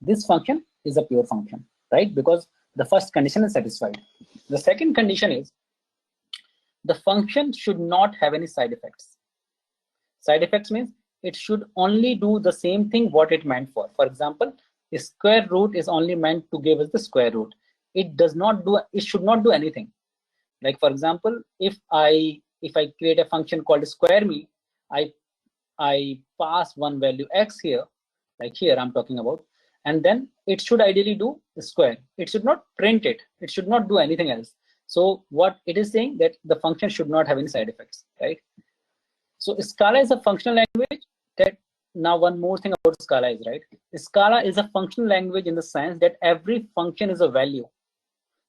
This function is a pure function, right? Because the first condition is satisfied. The second condition is the function should not have any side effects. Side effects means it should only do the same thing what it meant for. For example, the square root is only meant to give us the square root. It should not do anything. Like for example, if I create a function called square me, I pass one value x here, like here I'm talking about, and then it should ideally do square. It should not print it. It should not do anything else. So what it is saying, that the function should not have any side effects, right? So Scala is a functional language. That now one more thing about Scala is, right, Scala is a functional language in the sense that every function is a value.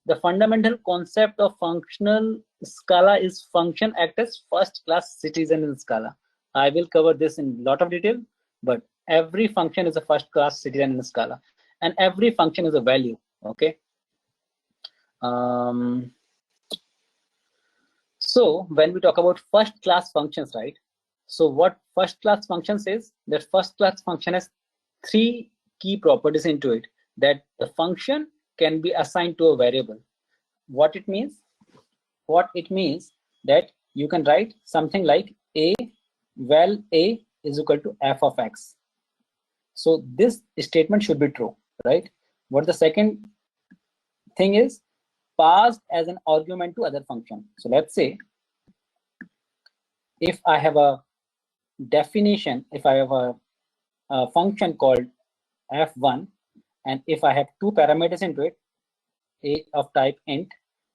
The fundamental concept of functional Scala is function act as first class citizen in Scala. I will cover this in a lot of detail, but every function is a first class citizen in Scala, and every function is a value. Okay. So when we talk about first class functions, right? So what first class functions is that first class function has three key properties into it, that the function can be assigned to a variable. What it means? What it means that you can write something like a is equal to f of x. So this statement should be true, right? What the second thing is, passed as an argument to other function. So let's say if I have a definition, if I have a function called f1, and if I have two parameters into it, a of type int,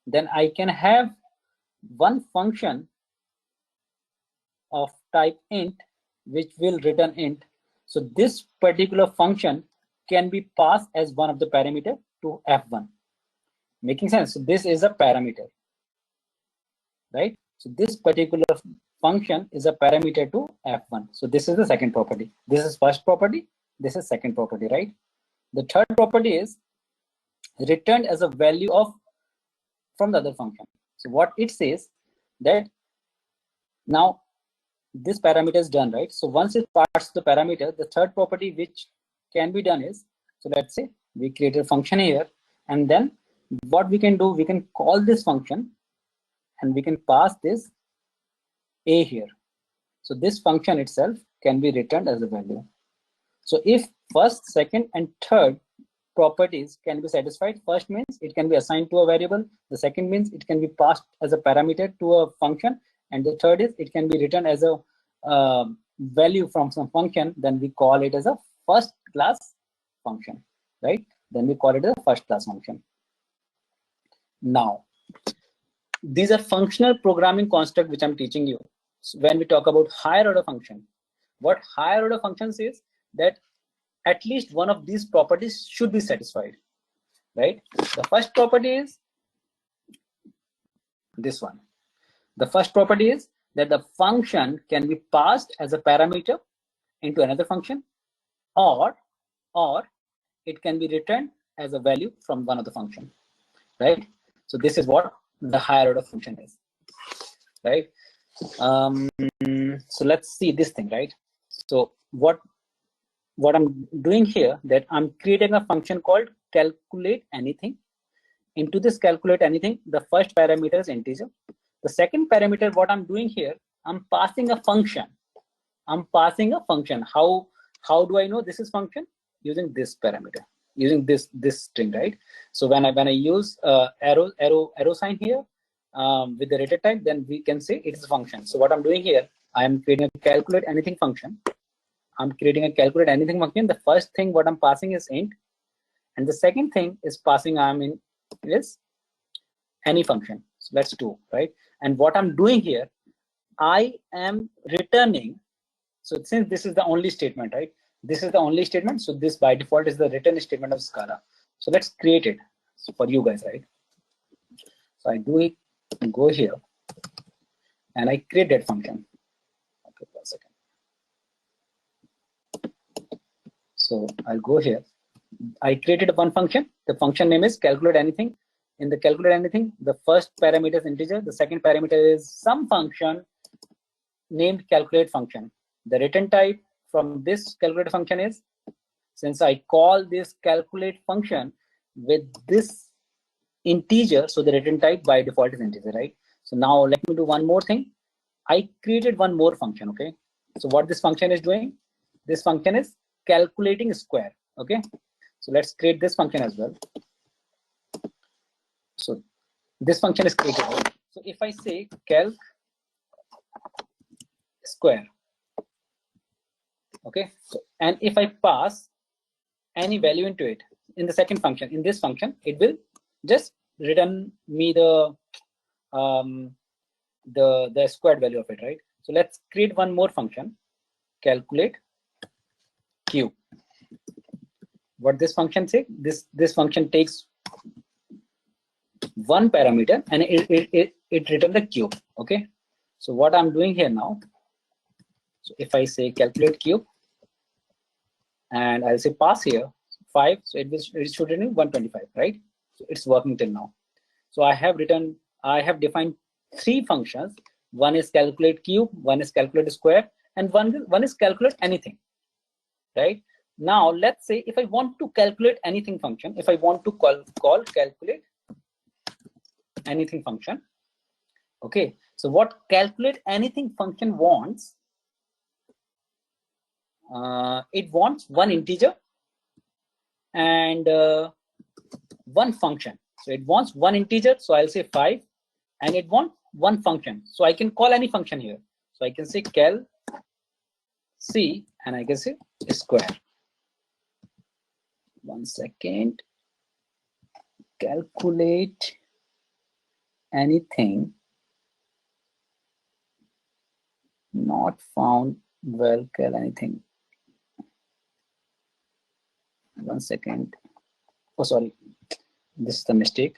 then I can have one function of type int which will return int. So this particular function can be passed as one of the parameter to f1. Making sense? So this is a parameter, right? So this particular function is a parameter to f1. So this is the second property. This is first property. This is second property, right? The third property is returned as a value of from the other function. So what it says that now this parameter is done, right? So once it passes the parameter, the third property which can be done is, so let's say we create a function here, and then what we can do, we can call this function and we can pass this a here. So this function itself can be returned as a value. So if first, second, and third properties can be satisfied, first means it can be assigned to a variable, the second means it can be passed as a parameter to a function, and the third is it can be written as a value from some function, then we call it as a first class function, right? Then we call it a first class function. Now, these are functional programming construct which I'm teaching you. So when we talk about higher order function, what higher order functions is that at least one of these properties should be satisfied, right? The first property is this one. The first property is that the function can be passed as a parameter into another function, or it can be returned as a value from one of the function, right? So this is what the higher order function is, right? So let's see this thing, right? So what I'm doing here, that I'm creating a function called calculate anything. Into this calculate anything, the first parameter is integer. The second parameter, what I'm doing here, I'm passing a function. I'm passing a function. How do I know this is function? Using this parameter, using this string, right? So when I use arrow sign here with the return type, then we can say it is a function. So what I'm doing here, I am creating a calculate anything function. I'm creating a calculate anything function. The first thing what I'm passing is int, and the second thing is passing is any function. So that's 2, right? And what I'm doing here, I am returning. So since this is the only statement, right? This is the only statement. So this by default is the return statement of Scala. So let's create it for you guys, right? So I do it, go here, and I create that function. Okay, 1 second. So I'll go here. I created one function. The function name is calculate anything. In the calculate anything, the first parameter is integer. The second parameter is some function named calculate function. The return type from this calculate function is, since I call this calculate function with this integer, so the return type by default is integer, right? So now let me do one more thing. I created one more function, okay? So what this function is doing, this function is calculating square, okay? So let's create this function as well. So this function is created. So if I say calc square, okay, so, and if I pass any value into it in the second function, in this function, it will just return me the squared value of it, right? So let's create one more function, calculate q. What this function say? This function takes one parameter, and it return the cube. Okay, so what I'm doing here now, so if I say calculate cube and I'll say pass here 5, so it should return 125, right? So it's working till now. So I have defined 3 functions. One is calculate cube, one is calculate square, and one is calculate anything, right? Now let's say if I want to calculate anything function, if I want to call calculate anything function, okay, so what calculate anything function wants, it wants one integer and one function. So it wants one integer, so I'll say 5, and it wants one function, so I can call any function here. So I can say cal c and I can say square. 1 second. Calculate anything, not found. Well, cal anything. 1 second. Oh, sorry, this is the mistake.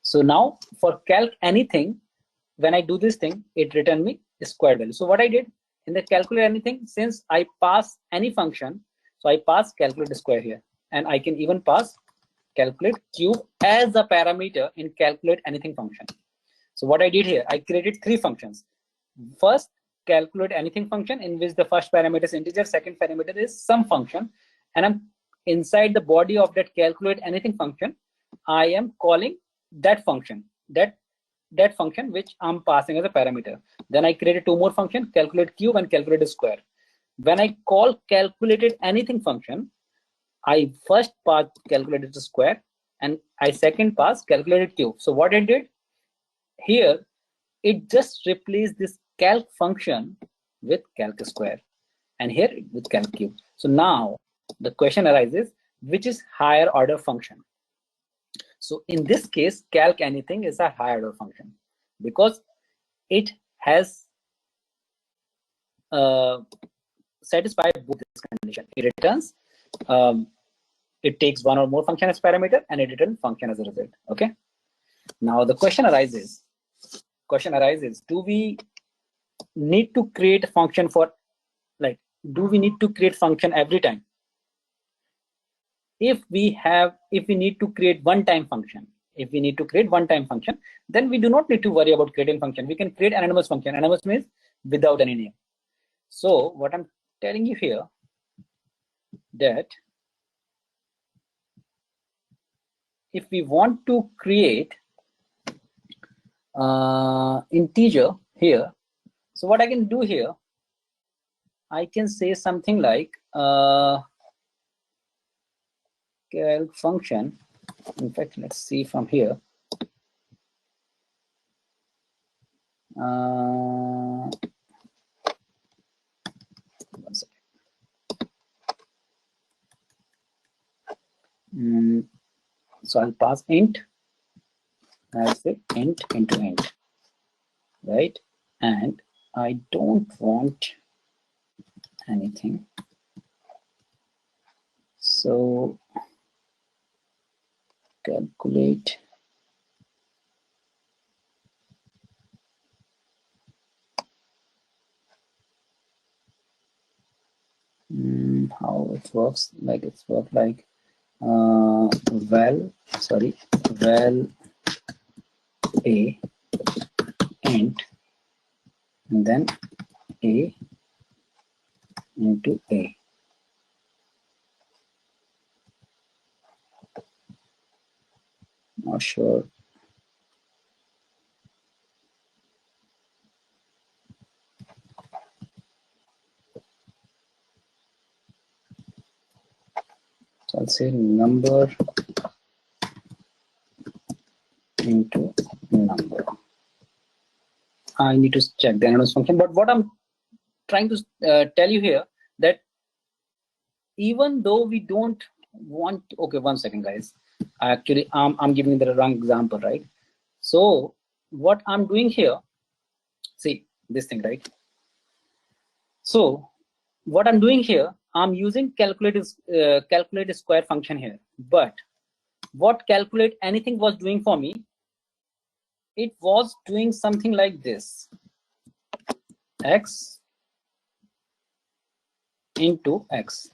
So now for calc anything, when I do this thing, it return me a square value. So what I did in the calculate anything, since I pass any function, so I pass calculate square here, and I can even pass calculate cube as a parameter in calculate anything function. So what I did here, I created 3 functions. First, calculate anything function, in which the first parameter is integer, second parameter is some function, and I'm inside the body of that calculate anything function, I am calling that function, that function which I'm passing as a parameter. Then I created 2 more functions, calculate cube and calculate square. When I call calculated anything function, I first pass calculated square and I second pass calculated cube. So what it did here, it just replaced this calc function with calc square, and here with calc cube. So now the question arises, which is higher order function? So in this case, calc anything is a higher order function because it has satisfied both this condition. It returns, it takes one or more function as parameter, and it returns function as a result. Okay. Now the question arises, do we need to create a function for, like, do we need to create function every time? If we need to create one-time function, then we do not need to worry about creating function. We can create anonymous function. Anonymous means without any name. So what I'm telling you here, that if we want to create integer here, so what I can do here, I can say something like calc function. In fact, let's see from here. One second. So I'll pass int. I'll say int into int, right? And I don't want anything. So calculate how it works, like it's worked like val a int and then a into a. Not sure. So I'll say number into number. I need to check the anonymous function, but what I'm trying to tell you here, that even though we don't want, okay, 1 second guys, actually I'm giving the wrong example, right? So what I'm doing here, see this thing, right? So what I'm doing here, I'm using calculate square function here, but what calculate anything was doing for me, it was doing something like this: x into x.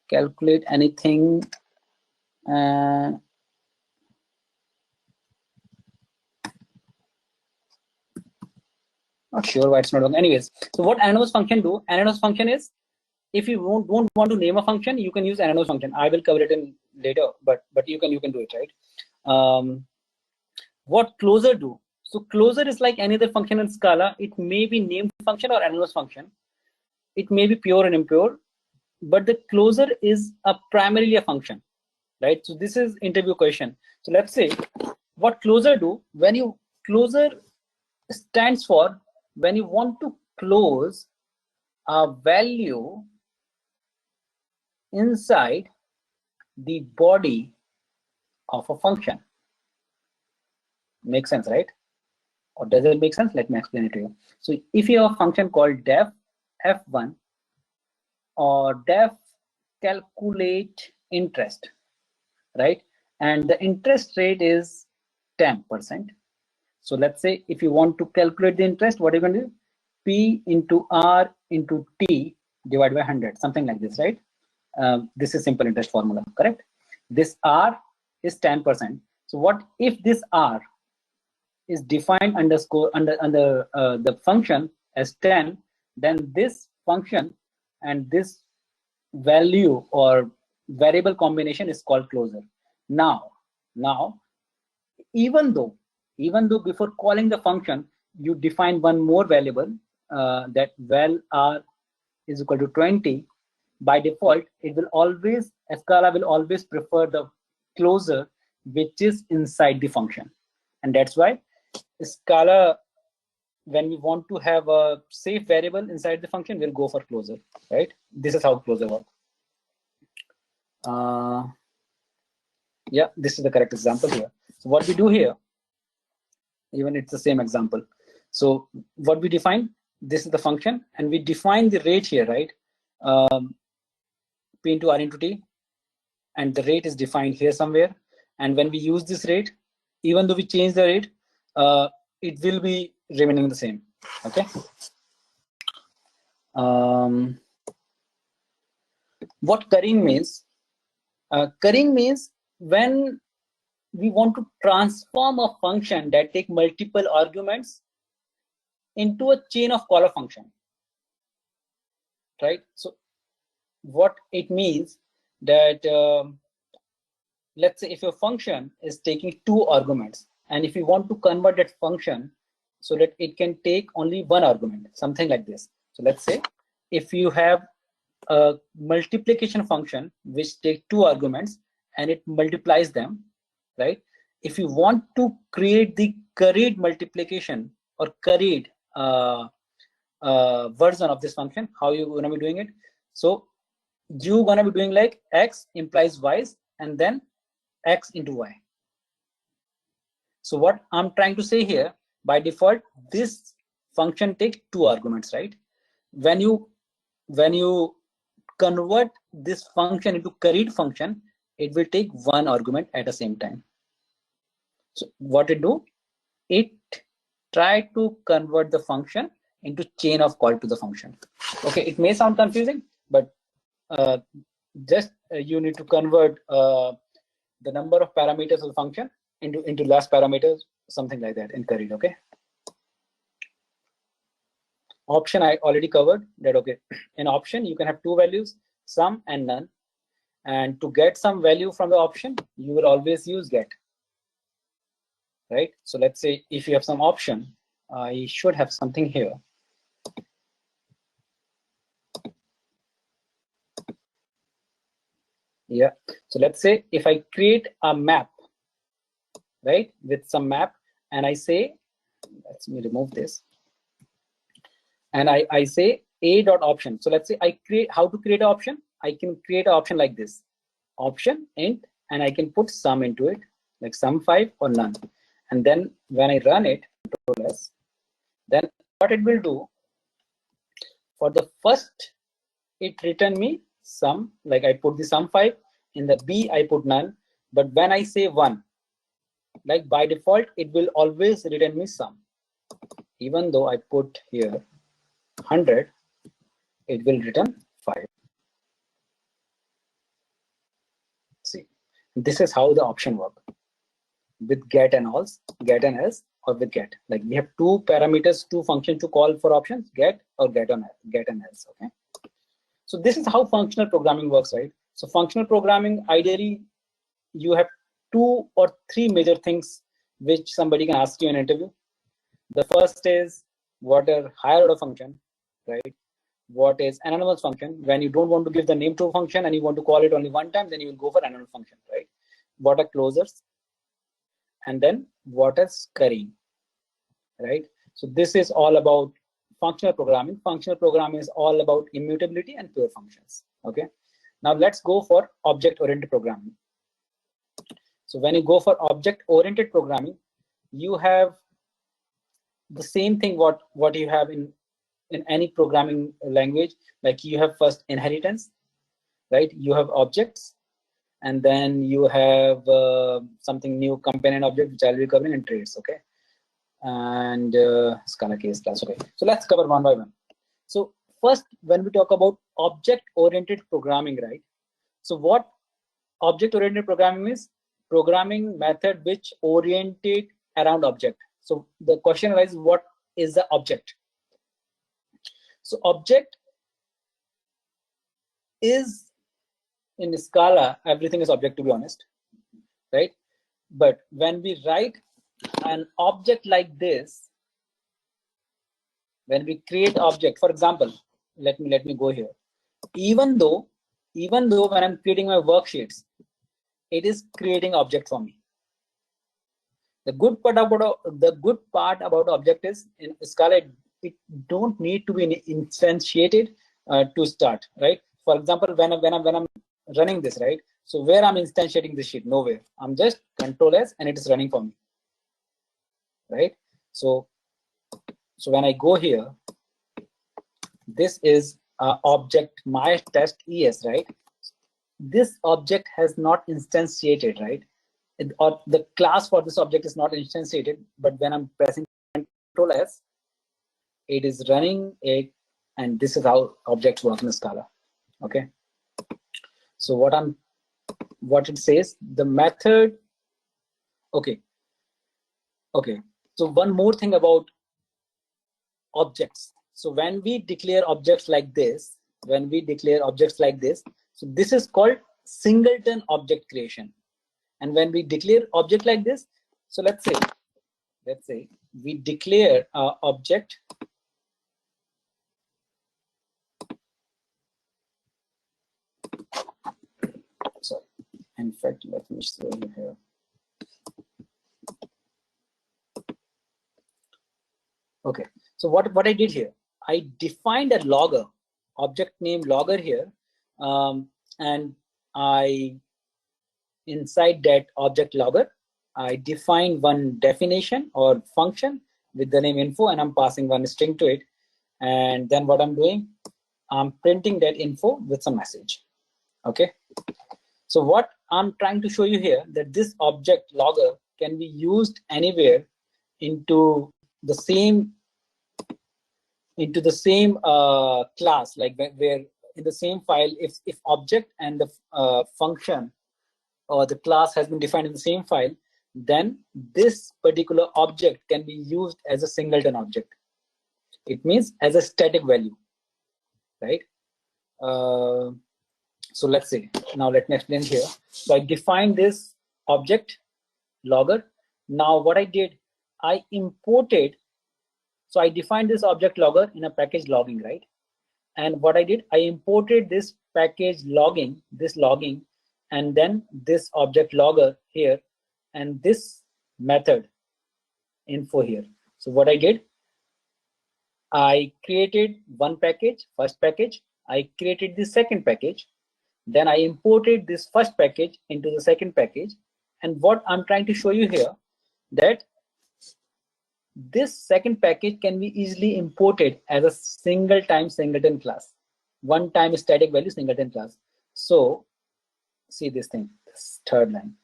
Calculate anything. Not sure why it's not working. Anyways, so what anonymous function do? Anonymous function is, if you don't want to name a function, you can use anonymous function. I will cover it in later, but you can do it, right? What closure do? So closure is like any other function in Scala. It may be named function or anonymous function. It may be pure and impure, but the closure is primarily a function, right? So this is interview question. So let's say what closure do. When you closure stands for when you want to close a value inside the body of a function. Makes sense, right? Or does it make sense? Let me explain it to you. So if you have a function called def f1 or def calculate interest, right? And the interest rate is 10%. So let's say if you want to calculate the interest, what are you going to do? P into R into T divided by 100, something like this, right? This is simple interest formula, correct? This R is 10%. So what if this R is defined under the function as 10, then this function and this value or variable combination is called closure. Now, even though before calling the function, you define one more variable, that val R is equal to 20, by default, it will always, Scala will always prefer the closure which is inside the function. And that's why Scala, when we want to have a safe variable inside the function, we'll go for closure, right? This is how closure works. Yeah, this is the correct example here. So what we do here, even it's the same example. So what we define, this is the function, and we define the rate here, right? P into R into T, and the rate is defined here somewhere. And when we use this rate, even though we change the rate, it will be remaining the same. Okay. What currying means? Currying means when we want to transform a function that take multiple arguments into a chain of caller function, right? So what it means that let's say if your function is taking 2 arguments, and if you want to convert that function so that it can take only 1 argument, something like this. So let's say if you have a multiplication function which takes 2 arguments and it multiplies them, right? If you want to create the curried multiplication or curried version of this function, how you gonna be doing it? So you gonna be doing like x implies y and then x into y. So what I'm trying to say here, by default, this function takes 2 arguments, right? When you convert this function into curried function, it will take 1 argument at the same time. So what it do? It try to convert the function into chain of call to the function. Okay, it may sound confusing, but just you need to convert the number of parameters of the function into last parameters, something like that in curried. Okay. Option I already covered that. Okay, in option you can have 2 values, sum and none, and to get some value from the option you will always use get, right? So let's say if you have some option, I should have something here. Yeah, so let's say if I create a map, right, with some map, and I say, let me remove this, and I say a dot option. So let's say I create, how to create an option? I can create an option like this, option int, and I can put sum into it, like sum 5 or none. And then when I run it, Control S, then what it will do, for the first, it return me sum, like I put the sum 5, in the B I put none, But when I say 1, like by default, it will always return me sum. Even though I put here 100, it will return 5. See, this is how the option work with get and else, or with get. Like we have 2 parameters, 2 functions to call for options, get or get and else. Okay. So this is how functional programming works, right? So functional programming, ideally, you have 2 or 3 major things which somebody can ask you in an interview. The first is what a higher order function, right? What is an anonymous function? When you don't want to give the name to a function and you want to call it only one time, then you will go for anonymous function, right? What are closures? And then what is currying, right? So this is all about functional programming. Functional programming is all about immutability and pure functions. Okay. Now let's go for object-oriented programming. So when you go for object-oriented programming, you have the same thing what you have in any programming language. Like you have first inheritance, right? You have objects, and then you have something new, companion object, which I'll be covering, in traits. Okay. And Scala case class. Okay, so let's cover one by one. So first, when we talk about object-oriented programming, right? So what object-oriented programming is? Programming method which oriented around object. So the question arises, what is the object? So object is, in Scala, everything is object, to be honest, right? But when we write an object like this, when we create object, for example, let me go here. Even though when I'm creating my worksheets, it is creating object for me. The good part about object is, in Scala, it don't need to be instantiated to start, right? For example, when I'm running this, right? So where I'm instantiating this sheet? Nowhere. I'm just Control S and it is running for me, right? So when I go here, this is object my test ES, right? This object has not instantiated, right? Or the class for this object is not instantiated, but when I'm pressing Control S, it is running it, and this is how objects work in Scala. Okay. So what it says, the method. Okay. So one more thing about objects. So when we declare objects like this, so this is called singleton object creation. And when we declare object like this, so let's say we declare object sorry, in fact, let me show you here. Okay, so what I did here, I defined a logger, object name logger here, and inside that object logger, I define one definition or function with the name info, and I'm passing one string to it. And then what I'm doing, I'm printing that info with some message. Okay. So what I'm trying to show you here, that this object logger can be used anywhere into the same class, like where in the same file, if object and the function or the class has been defined in the same file, then this particular object can be used as a singleton object. It means as a static value, right? So let's say, now let me explain here. So I defined this object logger. Now what I did, I imported, so I defined this object logger in a package logging, right? And what I did, I imported this package logging, and then this object logger here, and this method info here. So what I did, I created one package, first package. I created the second package. Then I imported this first package into the second package. And what I'm trying to show you here, that this second package can be easily imported as a singleton class, one time static value singleton class. So see this thing, this third line.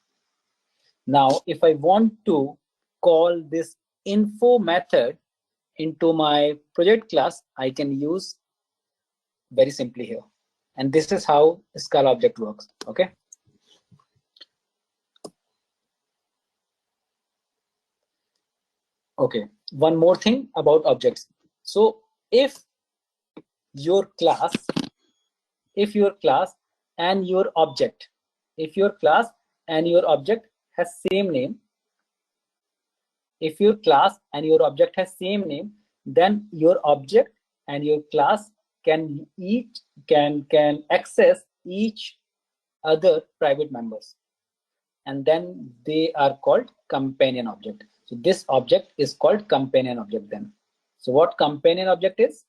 Now, if I want to call this info method into my project class, I can use very simply here. And this is how Scala object works, okay? Okay, one more thing about objects. So if your class and your object, has same name, if your class and your object has same name, then your object and your class can access each other private members, and then they are called companion object. So this object is called companion object then. So what companion object is?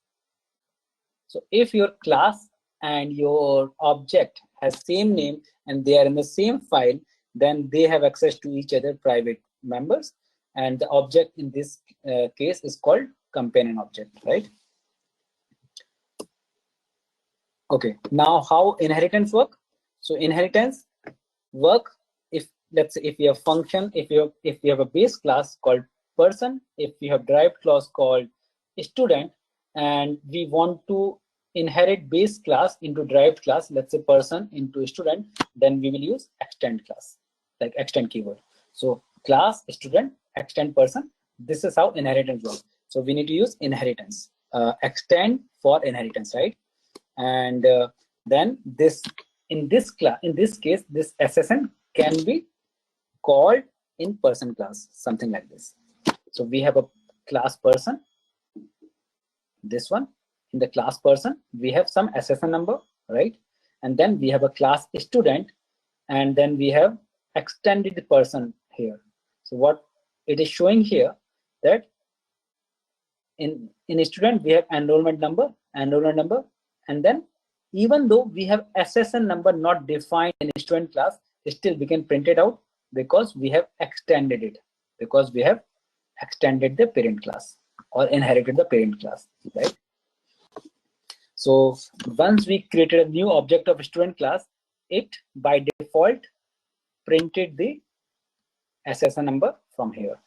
So if your class and your object has same name and they are in the same file, then they have access to each other private members, and the object in this case is called companion object, right? Okay, now how inheritance work? So inheritance work if, let's say, if you have function, if you have a base class called person, if you have derived class called student, and we want to inherit base class into derived class, let's say person into student, then we will use extend class, like extend keyword. So class student extend person, this is how inheritance works. So we need to use inheritance, extend for inheritance, right? And then this in this case, this SSN can be called in person class, something like this. So we have a class person, this one. In the class person, we have some SSN number, right? And then we have a class student, and then we have extended person here. So what it is showing here, that in student we have enrollment number, and then even though we have SSN number not defined in student class, still we can print it out because we have extended it, because we have extended the parent class or inherited the parent class, right? So once we created a new object of student class, it by default printed the SSN number from here,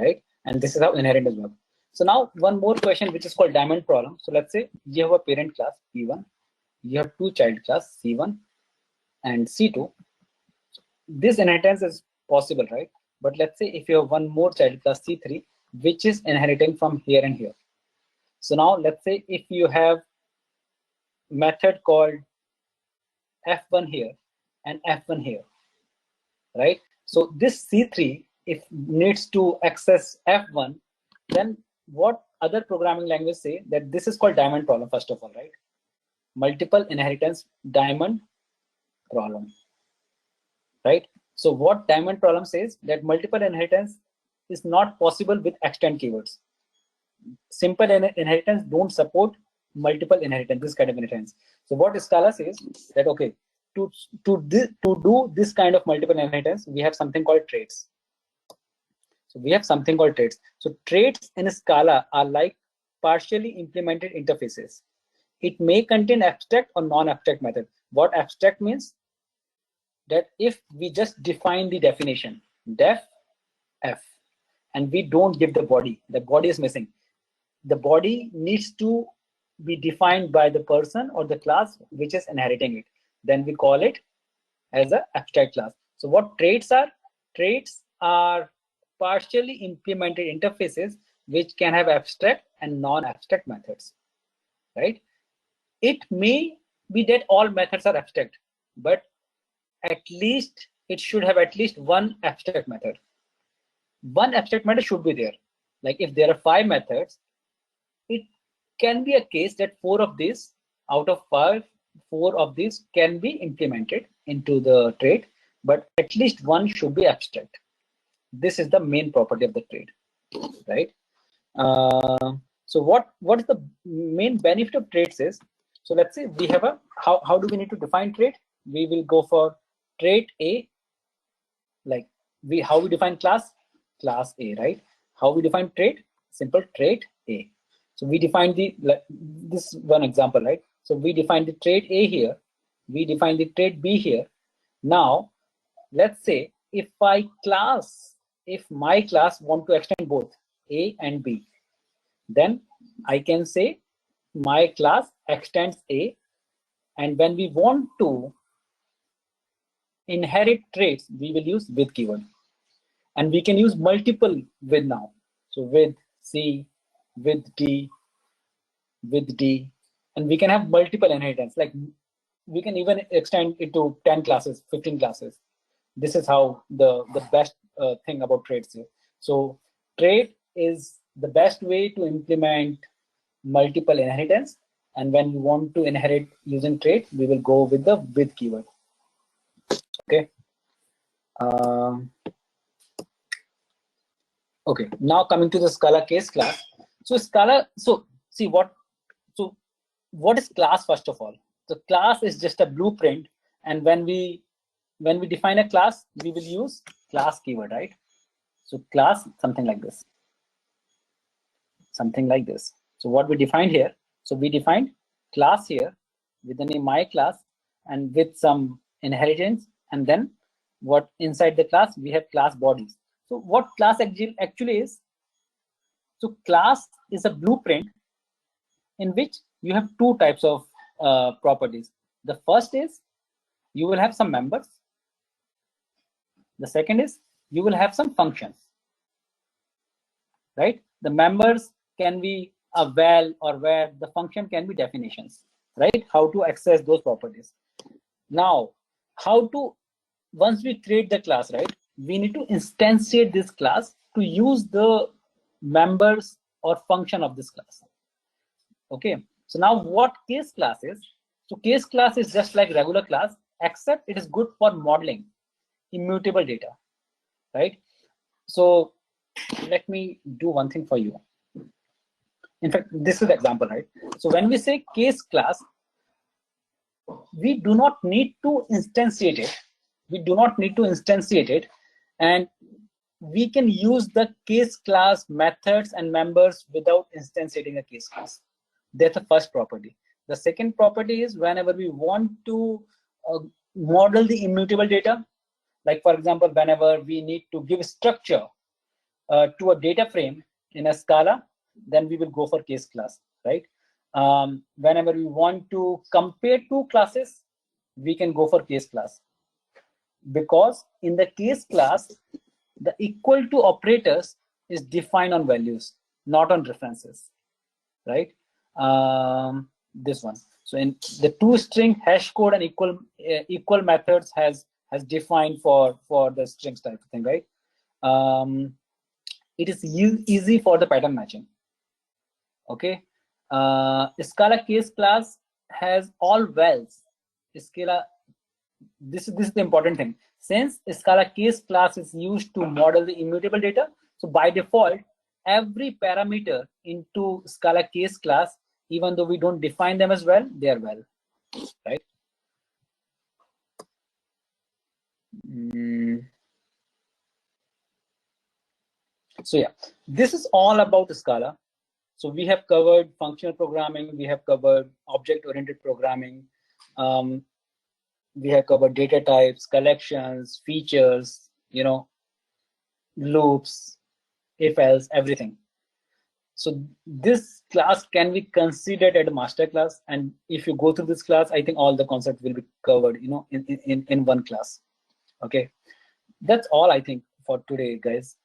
right? And this is how inheritance works. So now one more question, which is called diamond problem. So let's say you have a parent class P1, you have two child class C1 and C2. This inheritance is possible, right? But let's say if you have one more child class C3, which is inheriting from here and here. So now let's say if you have method called F1 here and F1 here, right? So this C3, if needs to access F1, then what other programming language say that this is called diamond problem, first of all, right? Multiple inheritance diamond problem, right? So what diamond problem says, that multiple inheritance is not possible with extend keywords. Simple inheritance don't support multiple inheritance, this kind of inheritance. So what Scala says that, okay, to do this kind of multiple inheritance, we have something called traits. So we have something called traits. So traits in Scala are like partially implemented interfaces. It may contain abstract or non-abstract method. What abstract means? That if we just define the definition, def f, and we don't give the body is missing. The body needs to be defined by the person or the class which is inheriting it. Then we call it as an abstract class. So what traits are? Traits are partially implemented interfaces which can have abstract and non-abstract methods, right? It may be that all methods are abstract, but at least it should have at least one abstract method. One abstract method should be there. Like if there are 5 methods, it can be a case that 4 of these out of 5, 4 of these can be implemented into the trait, but at least one should be abstract. This is the main property of the trait, right? So what is the main benefit of traits is, so let's say we have a, how do we need to define trait? We will go for trait A, like how we define class A, right? How we define trait? Simple, trait A. So we define this one example, right? So we define the trait A here, we define the trait B here. Now let's say if my class want to extend both A and B, then I can say my class extends A, and when we want to inherit traits, we will use with keyword. And we can use multiple with now. So with C, with D, and we can have multiple inheritance. Like we can even extend it to 10 classes, 15 classes. This is how the best thing about traits here. So trait is the best way to implement multiple inheritance. And when we want to inherit using trait, we will go with the with keyword. Okay. Okay. Now coming to the Scala case class. So Scala. So see what. So what is class first of all? So class is just a blueprint, and when we define a class, we will use class keyword, right? So class, something like this. Something like this. So what we defined here, so we defined class here with the name my class and with some inheritance, and then what inside the class, we have class bodies. So what class actually is, so class is a blueprint in which you have two types of properties. The first is you will have some members. The second is you will have some functions, right? The members can be a val or where, the function can be definitions, right? How to access those properties. Now, how to, once we create the class, right, we need to instantiate this class to use the members or function of this class. Okay, so now what case class is? So case class is just like regular class, except it is good for modeling immutable data, right? So let me do one thing for you. In fact, this is the example, right? So when we say case class, we do not need to instantiate it. We do not need to instantiate it, and we can use the case class methods and members without instantiating a case class. That's the first property. The second property is whenever we want to model the immutable data, like for example, whenever we need to give structure to a data frame in a Scala, then we will go for case class, right? Whenever we want to compare two classes, we can go for case class. Because in the case class, the equal to operators is defined on values, not on references, right? This one. So in the toString hash code and equal methods has defined for the strings type of thing, right? It is easy for the pattern matching. Okay. Scala case class has all vals. Scala. This is the important thing. Since Scala case class is used to model the immutable data, so by default, every parameter into Scala case class, even though we don't define them as well, they are well, right? So yeah, this is all about Scala. So we have covered functional programming, we have covered object-oriented programming, we have covered data types, collections, features, you know, loops, if-else, everything. So this class can be considered as a master class, and if you go through this class, I think all the concepts will be covered, you know, in one class. Okay, that's all I think for today, guys.